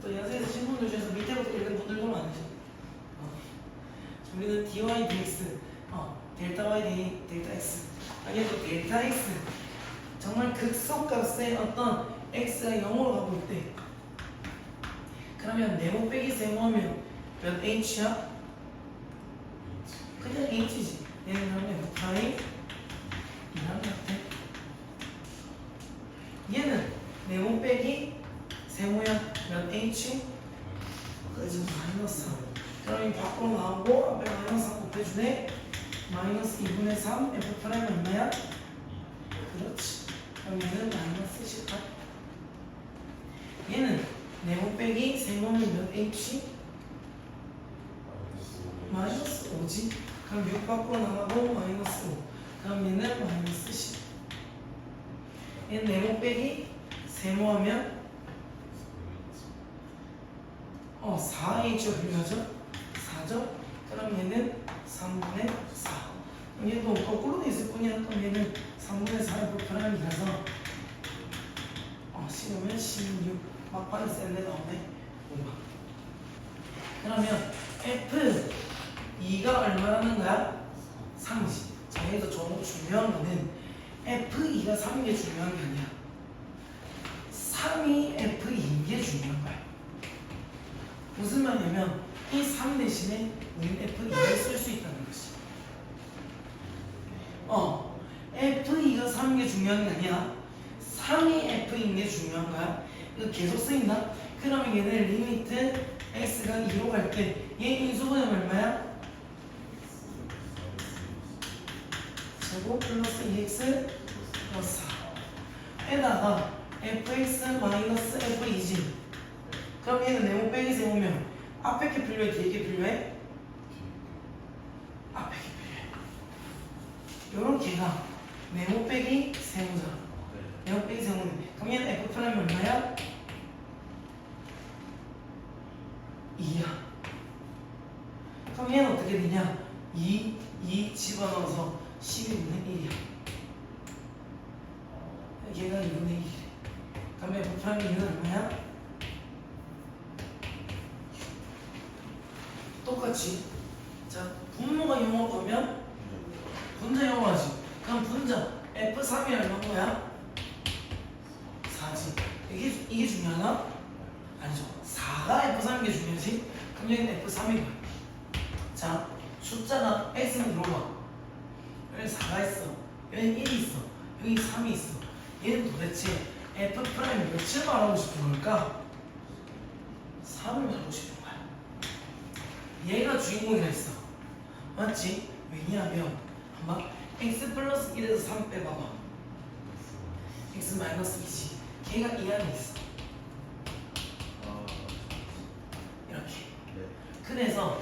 또 연세에서 신분들 중에서 밑에부터 읽은 분들도 많으죠. 우리는 dy dx 델타 y 델타 x 아니 또 델타 x 정말 극소값의 어떤 x가 0으로 가고 있대. 그러면 네모 빼기 세모하면 몇 h야? 그냥 h지. 얘는 그러면 파이 이란 같아. 얘는 네모 빼기 세모야. 몇 h? 그래서 마이너스 3. 그럼 이 밖으로 나오고 앞에 마이너스 3 곱해주네. 마이너스 2분의 3 f 프라임 얼마야? 그렇지. 그럼 얘는 마이너스 18. 얘는 네모 빼기 세모는 몇 h? 마이너스 5지. 그럼 6 밖으로 나가고 마이너스 5. 그럼 얘는 마이너스 10. 얘는 네모 빼기 세모하면 4h가 필요하죠? 4죠? 그럼 얘는 3분의 4. 그럼 얘도 거꾸로 돼 있을 뿐이야. 그럼 얘는 3분의 4의 프라임이라서 씌우면 16. 막판에 센데 나오네. 5만. 그러면 F2가 얼마라는 거야? 3이지. 자, 여기서 좀 중요한 거는 F2가 3인 게 중요한 게 아니야. 3이 F2인 게 중요한 거야. 무슨 말이냐면 이 3 대신에 우리는 F2를 쓸 수 있다는 것이. F2가 3인 게 중요한 게 아니야. 3이 F인 게 중요한 거야. 이거 계속 쓰인다? 그러면 얘는 리미트 x가 2로 갈 때 얘 인수분해 얼마야? 제곱 플러스 2x 플러스 4 에다가 fx 마이너스 f2지. 그럼 얘는 네모 빼기 세우면 앞에 게 필요해? 뒤에 게 필요해? 앞에 게 필요해. 요런 개가 네모 빼기 세우잖아. 네모 빼기 세우는 그럼 얘는 f 프라임 얼마야? 2야. 그럼 얘는 어떻게 되냐? 2 집어넣어서 12분의 1이야. 얘가 2분의 1이래. 그럼 f 프라임 2는 얼마야? 똑같이. 자, 분모가 0으로 가면 분자 0으로 하지. 그럼 분자 f3이 얼마인 거야? 4지. 이게 중요하나? 아니죠. 4가 F3인 게 중요하지? 그럼 여기는 F3인 거야. 자, 숫자가 X는 들어봐. 여기 4가 있어. 여기 1이 있어. 여기 3이 있어. 얘는 도대체 F 프라임 몇을 말하고 싶은 걸까? 3을 말하고 싶은 거야. 얘가 주인공이라 했어. 맞지? 왜냐하면 한번 X 플러스 1에서 3 빼봐봐. X 마이너스 2지. 걔가 이 안에 있어. 이렇게. 그래서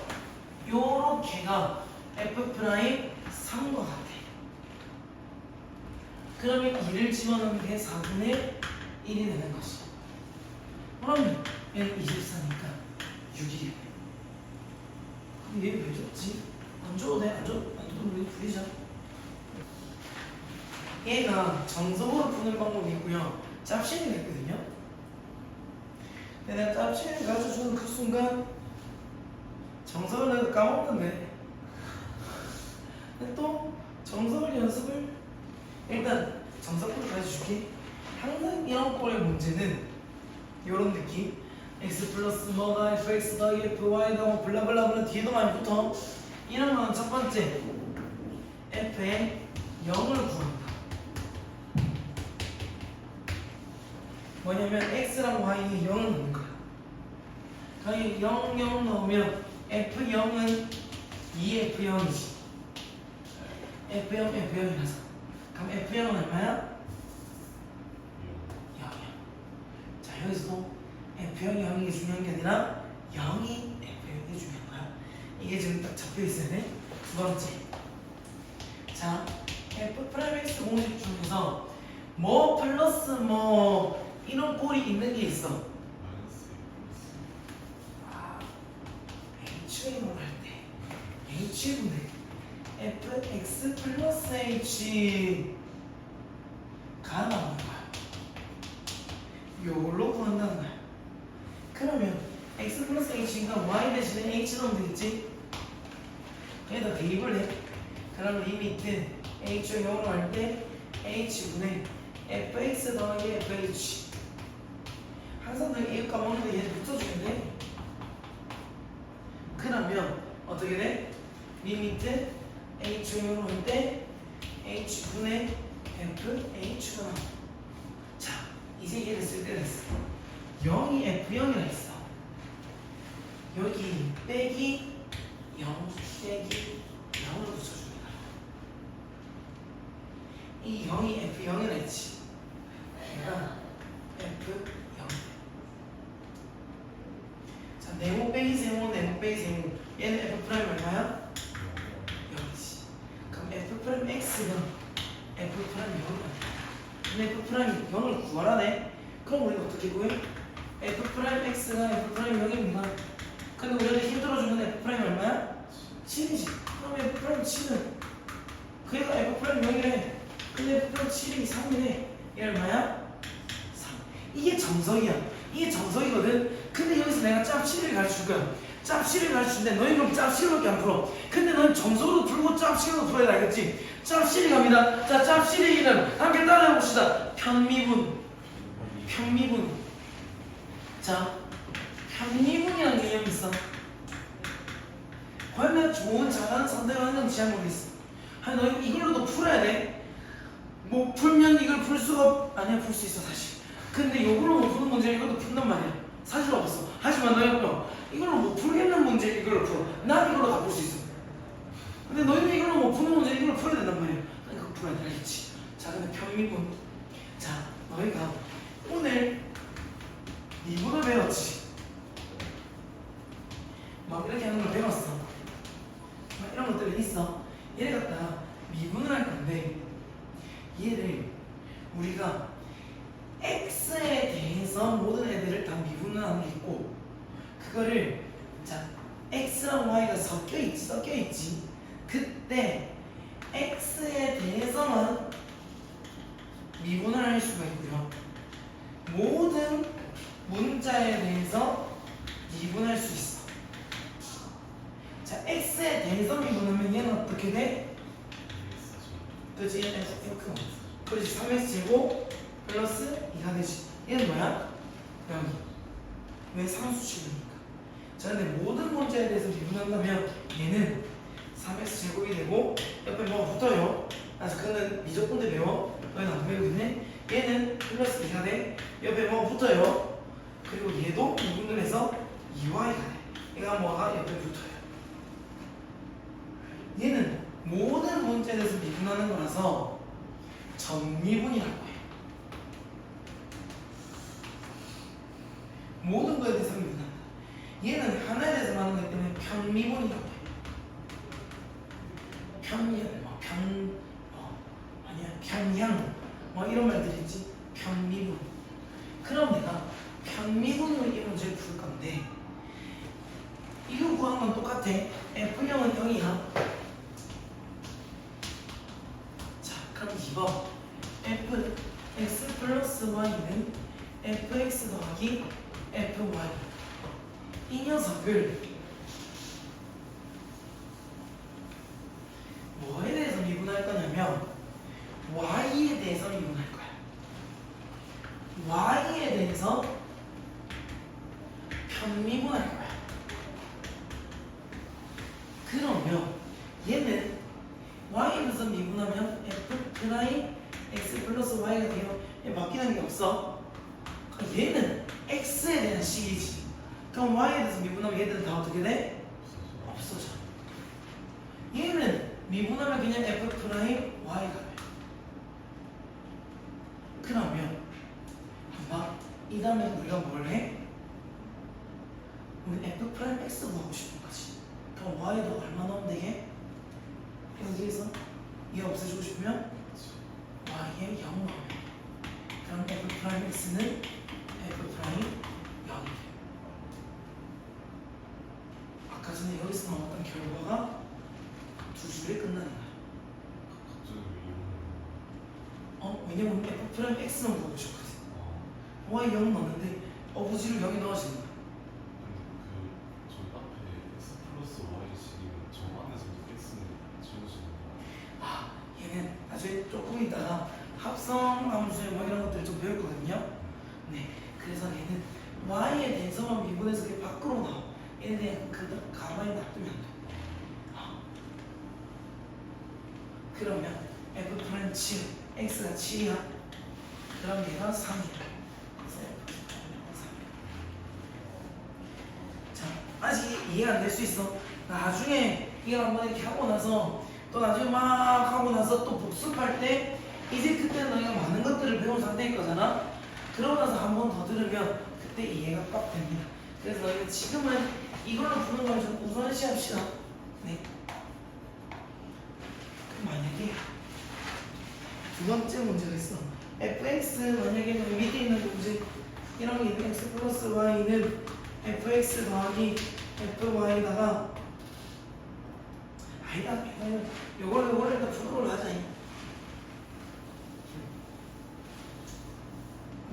요렇게가 f 프라임 3과 같아. 그러면 2를 집어넣는 게 4분의 1이 되는 것이. 그러면 얘는 24니까 6이겠네. 그럼 얘 왜 줬지? 안 줘도 돼? 안 줘도 우리 부리자. 얘가 정석으로 푸는 방법이 있고요. 짭신이 있거든요. 근데 내가 짭신을 가르쳐주는 그 순간 정석을 내가 까먹는데. 근데 또 정석을 연습을 일단 정석부터 가르쳐줄게. 항상 이런 꼴의 문제는 이런 느낌. x 플러스 뭐가 fx 더하기 fy다 뭐 블라블라블라 뒤에도 많이 붙어. 이런 거는 첫 번째 f의 0을 구한다. 뭐냐면 x랑 y에 0을 넣는 거야. 여기 0, 0 넣으면 f0은 2f0이지. f0, f0이라서. 그럼 f0은 얼마야? 0이야. 자, 여기서도 f0이 0이 중요한 게 아니라 0이 f0이 중요한 거야. 이게 지금 딱 잡혀 있어야 돼. 두 번째. 자, f'(x) 공식 중에서 뭐 플러스 뭐 이런 꼴이 있는 게 있어. h를 할 때 h분의 fx 플러스 h가 나오는 거야. 요걸로 구한다는 거야. 그러면 x 플러스 h가 y 대신에 h 넣으면 되겠지? 여기다 대입을 해. 그럼 리미트 h를 0으로 할 때 h분의 fx 더하기 fh. 항상 너 이거 까먹는데 얘 붙여주면 돼. 그러면 어떻게 돼? 리미트 h를 0으로 할 때 h분의 fh가 나와. 자, 이제 얘를 쓸 때 됐어. 0이 f0이라 했어. 여기 빼기 0 빼기 0을 붙여주는 거야. 이 0이 f0이라 했지. 얘가 f0. 자, 네모 빼기 세모, 네모 빼기 세모. 얘는 f' 얼마야? 0이지. 그럼 f'x가 f' 0이야. 근데 f'이 0을 구하라네. 그럼 우리가 어떻게 구해? f'x가 f' 0입니다. 근데 우리한테 힘들어주면 f' 얼마야? 7이지. 그럼 f' 7은 그래가 f' 0이래. 근데 f' 7이 3이네. 얘 얼마야? 3. 이게 정석이야. 이게 정석이거든. 근데 여기서 내가 짭7을 가르칠 거야. 짭7을 가르치는데 너희 그럼 짭7밖에 안 풀어. 근데 너는 정석으로 풀고 짭7로 풀어야 알겠지? 짭7이 갑니다. 자, 짭7의 이름 함께 따라해 봅시다. 편미분. 편미분. 자, 편미분이라는 개념이 있어. 과연 내가 좋은 잘하는 선택을 하는지 잘 모르겠어. 아니 너 이걸로도 풀어야 돼. 뭐 풀면 이걸 풀 수가 아니야. 풀 수 있어 사실. 근데 이걸로 못 푸는 문제 이것도 푼단 말이야. 사실 없어. 하지만 너희가 이걸로 못 풀겠는 문제 이걸로 풀어. 난 이걸로 다 풀 수 있어. 근데 너희는 이걸로 못 푸는 문제 이걸로 풀어야 된단 말이야. 그러니까 그거 풀어야 되겠지. 자, 근데 편미분. 자, 너희가 오늘 미분을 배웠지. 막 이렇게 하는 걸 배웠어. 막 이런 것들이 있어. 얘를 갖다가 미분을 할 건데 얘를 우리가 x에 대해서 모든 애들을 다 미분을 하는 게 있고 그거를 자 x랑 y가 섞여 있지. 그때 x에 대해서만 미분을 할 수가 있고요. 모든 문자에 대해서 미분할 수 있어. 자, x에 대해서 미분하면 얘는 어떻게 돼? 그렇지, 얘는 이렇게 그렇지, 3x 제곱 플러스 2가 되지. 얘는 뭐야? 여기. 왜 상수식이니까. 자, 근데 모든 문자에 대해서 미분한다면 얘는 3x 제곱이 되고 옆에 뭐가 붙어요. 아직 그는 미적분대 배워. 너희는 안 배우겠네. 얘는 플러스 2가 돼. 옆에 뭐가 붙어요. 그리고 얘도 미분을 해서 2y가 돼. 얘가 뭐가 옆에 붙어요. 얘는 모든 문자에 대해서 미분하는 거라서 전미분이라고 해요. 모든 거에 대해서 미분한다. 얘는 하나에 대해서 하는 거기 때문에 편미분이라고 해요. 편미분, 아니야, 편향, 뭐 이런 말들이 있지. 편미분. 그럼 내가 편미분으로 이 문제를 풀 건데 이거 구하는 건 똑같아. F0은 0이야. 자, 그럼 2번 fx 플러스 y는 fx 더하기 fy. 이 녀석을 뭐에 대해서 미분할 거냐면 y에 대해서 미분할 거야. y에 대해서 편미분할 거야. 그러면 얘는 y에 대해서 미분하면 f 프라임 x 플러스 y가 돼요. 얘 바뀌는 게 없어. 얘는 x에 대한 식이지. 그럼 y에 대해서 미분하면 얘들은 다 어떻게 돼? 없어져. 얘는 미분하면 그냥 f 프라임 y가 돼. 그러면 한번 이 다음에 우리가 뭘 해? 우리 f 프라임 x 구하고 싶은 거지. 그럼 y도 얼마 넣으면 되게? 여기에서 얘 없애주고 싶으면 y에 0 넣으면 돼. 그럼 f 프라임 x는 f 프라임 0이 돼. 아까 전에 여기서 나왔던 결과가 두 줄에 끝나는 거야. 갑자기 왜냐면 f 프라임 x만 구하고 싶거든. 아 y 0 넣었는데 어부지를 여기 넣어주는 거야. 근데 그 저희 앞에 x 플러스 y 식이면 저 안에서 x는 지워지는 거야. 아, 얘는 나중에 조금 있다가 합성 함수에 뭐 이런 것들 좀 배울 거거든요. 네, 그래서 얘는 y에 대해서만 미분해서 그게 밖으로 나와. 얘는 그냥 그 가만히 놔두면 돼. 그러면 f 프라임 7, x가 7이야. 그럼 얘가 3이야. 그래서 f 프라임 3. 자, 아직 이해 안 될 수 있어. 나중에 이걸 한번 이렇게 하고 나서 또 나중에 막 하고 나서 또 복습할 때 이제 그때 너희가 많은 것들을 배운 상태일 거잖아. 그러고 나서 한 번 더 들으면 그때 이해가 빡 됩니다. 그래서 너희가 지금은 이걸로 푸는 걸 좀 우선시 합시다. 네. 그럼 만약에 두 번째 문제가 있어. fx 만약에 여기 밑에 있는 문제 이런 게 있는 x 플러스 y는 fx 더하기 fy다가 아니다. 요걸 일단 프로를 하자.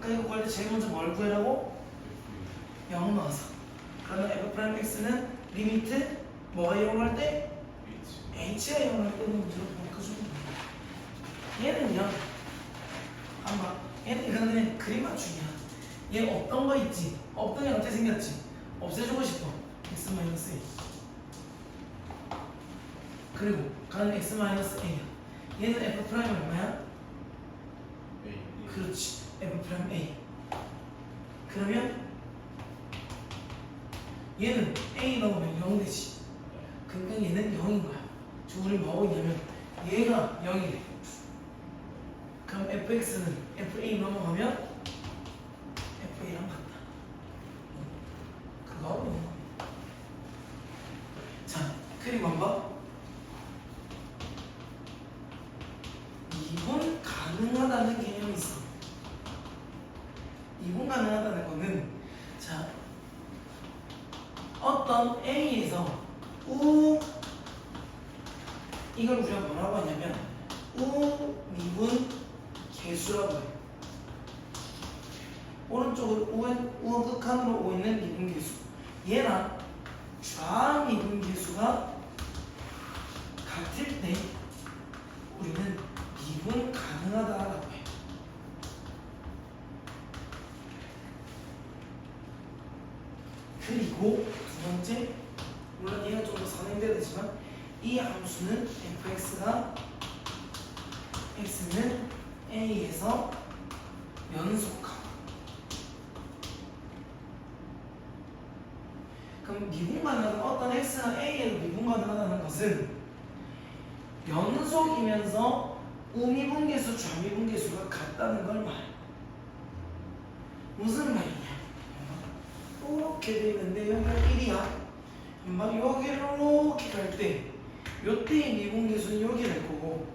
그러니까 이거 구할 때 제일 먼저 뭘 구해라고? 0 넣어서. 그러면 f 프라임 x는 리미트 뭐가 0 할 때? h가 0 할 때는 문제로 바꿔주면 돼. 얘는요. 아마 얘는 이건 그냥 그림 맞추기야. 얘 없던 거 있지? 없던 게 어떻게 생겼지? 없애주고 싶어. x-a. 그리고 가는 x-a야. 얘는 f 프라임 얼마야? 그렇지. f 프라임 a. 그러면 얘는 a 넣으면 0 되지. 그러니까 얘는 0인 거야. 지금 우리 뭐 하고 있냐면 얘가 0이래. 그럼 fx는 fa 넘어가면 fa랑 같다. 그거 하고 있는 겁니다. 자, 그리고 한번 이분 가능하다는 개념이 있어. 이분 가능하다는 거는 자 어떤 A에서 우 이걸 우리가 뭐라고 하냐면 우 미분 계수라고 해요. 오른쪽으로 우은 극한으로 오고 있는 미분 계수. 얘랑 좌 미분 계수가 같을 때 우리는 미분 가능하다라고 해요. 그리고 두 번째, 물론 얘가 좀 더 선행돼야 되지만 이 함수는 fx가 x는 a에서 연속하고. 그럼 미분 가능하다는 어떤 x가 a에서 미분 가능하다는 것은 연속이면서 우미분계수, 좌미분계수가 같다는 걸 말해. 무슨 말이냐? 이렇게 돼 있는데 여기가 1이야. 막 여기를 이렇게 갈 때 요때의 미분계수는 이렇게 될 거고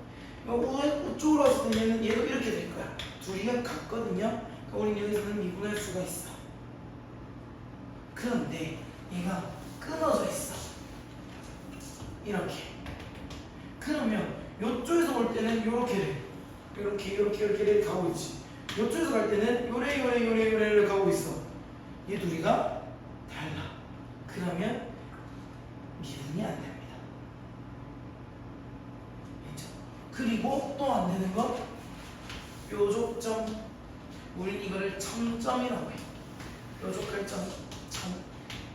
이쪽으로 왔을 때 얘도 이렇게 될 거야. 둘이가 같거든요. 그러니까 우리는 여기서는 미분할 수가 있어. 그런데 얘가 끊어져 있어. 이렇게. 그러면 요쪽에서 볼 때는 요렇게 이렇게 가고 있지. 요쪽에서 갈 때는 요래를 가고 있어. 얘 둘이가 달라. 그러면 미분이 안 됩니다. 그렇죠? 그리고 또 안 되는 건 뾰족점. 우린 이거를 첨점이라고 해. 뾰족할 점,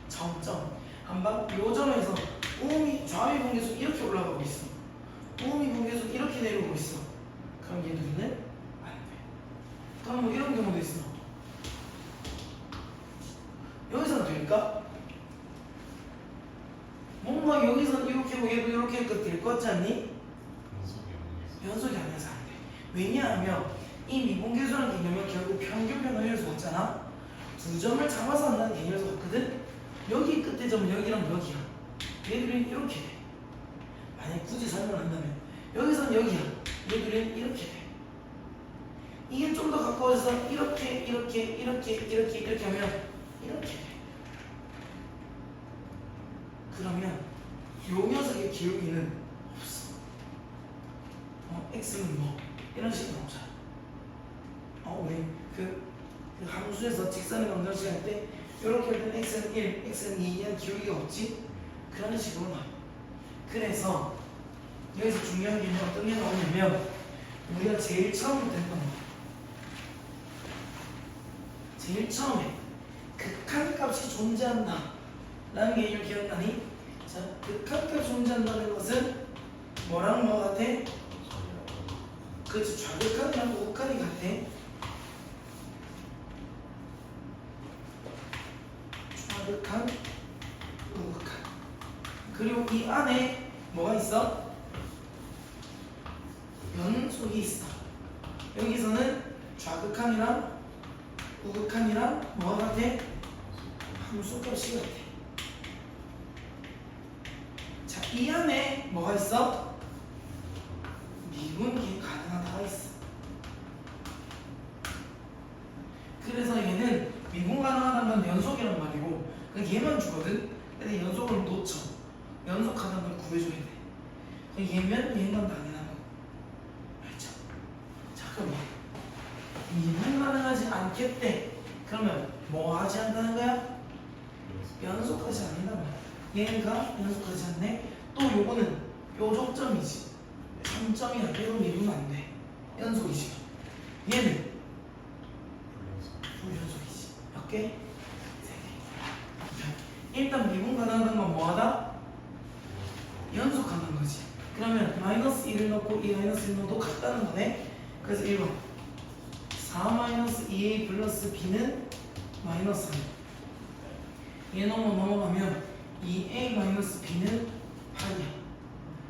점점. 한방 요 점에서 좌미분계수 이렇게 올라가고 있어. 우미분계수 이렇게 내려오고 있어. 그럼 얘들은 안 돼. 그럼 뭐 이런 경우도 있어. 연속이 아니어서 안 돼. 왜냐하면 이 미분계수라는 개념은 결국 평균 변화율에서 왔잖아. 두 점을 잡아서 한다는 개념에서 왔거든. 여기 끝에 점은 여기랑 여기야. 얘들은 이렇게 돼. 만약 굳이 설명한다면 여기서는 여기야. 얘들은 이렇게 돼. 이게 좀 더 가까워져서 이렇게 하면 이렇게 돼. 그러면 요 녀석의 기울기는 없어. x는 뭐 이런 식으로 나오잖아. 우리 그 함수에서 직선의 방정식 할 때 이렇게 할 때는 x는 1, x는 2 이런 기울기가 없지? 그런 식으로 나와. 그래서 여기서 중요한 게 어떤 게 나오냐면 우리가 제일 처음부터 했던 거, 제일 처음에 극한값이 존재한다 라는 게 이걸 기억나니? 자, 극한값이 존재한다는 것은 뭐랑 뭐 같아? 그렇지, 좌극한이랑 우극한이 같아. 좌극한, 우극한. 그리고 이 안에 뭐가 있어? 연속이 있어. 여기서는 좌극한이랑 우극한이랑 뭐가 같아? 함수값이 같아. 자, 이 안에 뭐가 있어? 미분기 가능하다가 있어. 그래서 얘는 미분 가능하다는 건 연속이란 말이고, 얘만 주거든. 근데 연속을 놓쳐. 연속하다는 걸 구해줘야 돼. 얘만 당연한 거. 알죠? 자, 그럼 미분 가능하지 않겠대. 그러면 뭐 하지 않다는 거야? 연속하지 않는단 말이야. 얘가 연속하지 않네. 또 요거는 뾰족점이지. 3점이야. 이거 미분은 안 돼. 연속이지. 얘는 불연속이지. 몇 개? 3개. 일단 미분 가능한 건 뭐하다? 연속하는 거지. 그러면 마이너스 1을 넣고 이 마이너스 1을 넣어도 같다는 거네. 그래서 1번 4-2a 플러스 b는 마이너스 3. 얘 넘어가면 2a 마이너스 b는 8이야.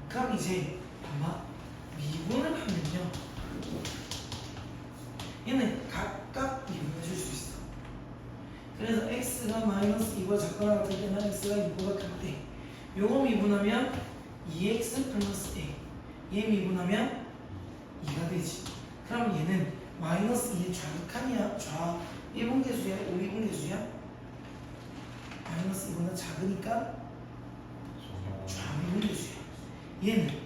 그럼 이제 아마 미분을 하면요, 얘는 각각 미분해 줄 수 있어. 그래서 x가 마이너스 2과 작거나 같을 때는 x가 2보다 클 때 요거 미분하면 2x 플러스 a, 얘 미분하면 2가 되지. 그럼 얘는 마이너스 2의 좌극한이야? 좌 1분계수야? 5인분계수야? 마이너스 2보다 작으니까 좌 2분계수야. 얘는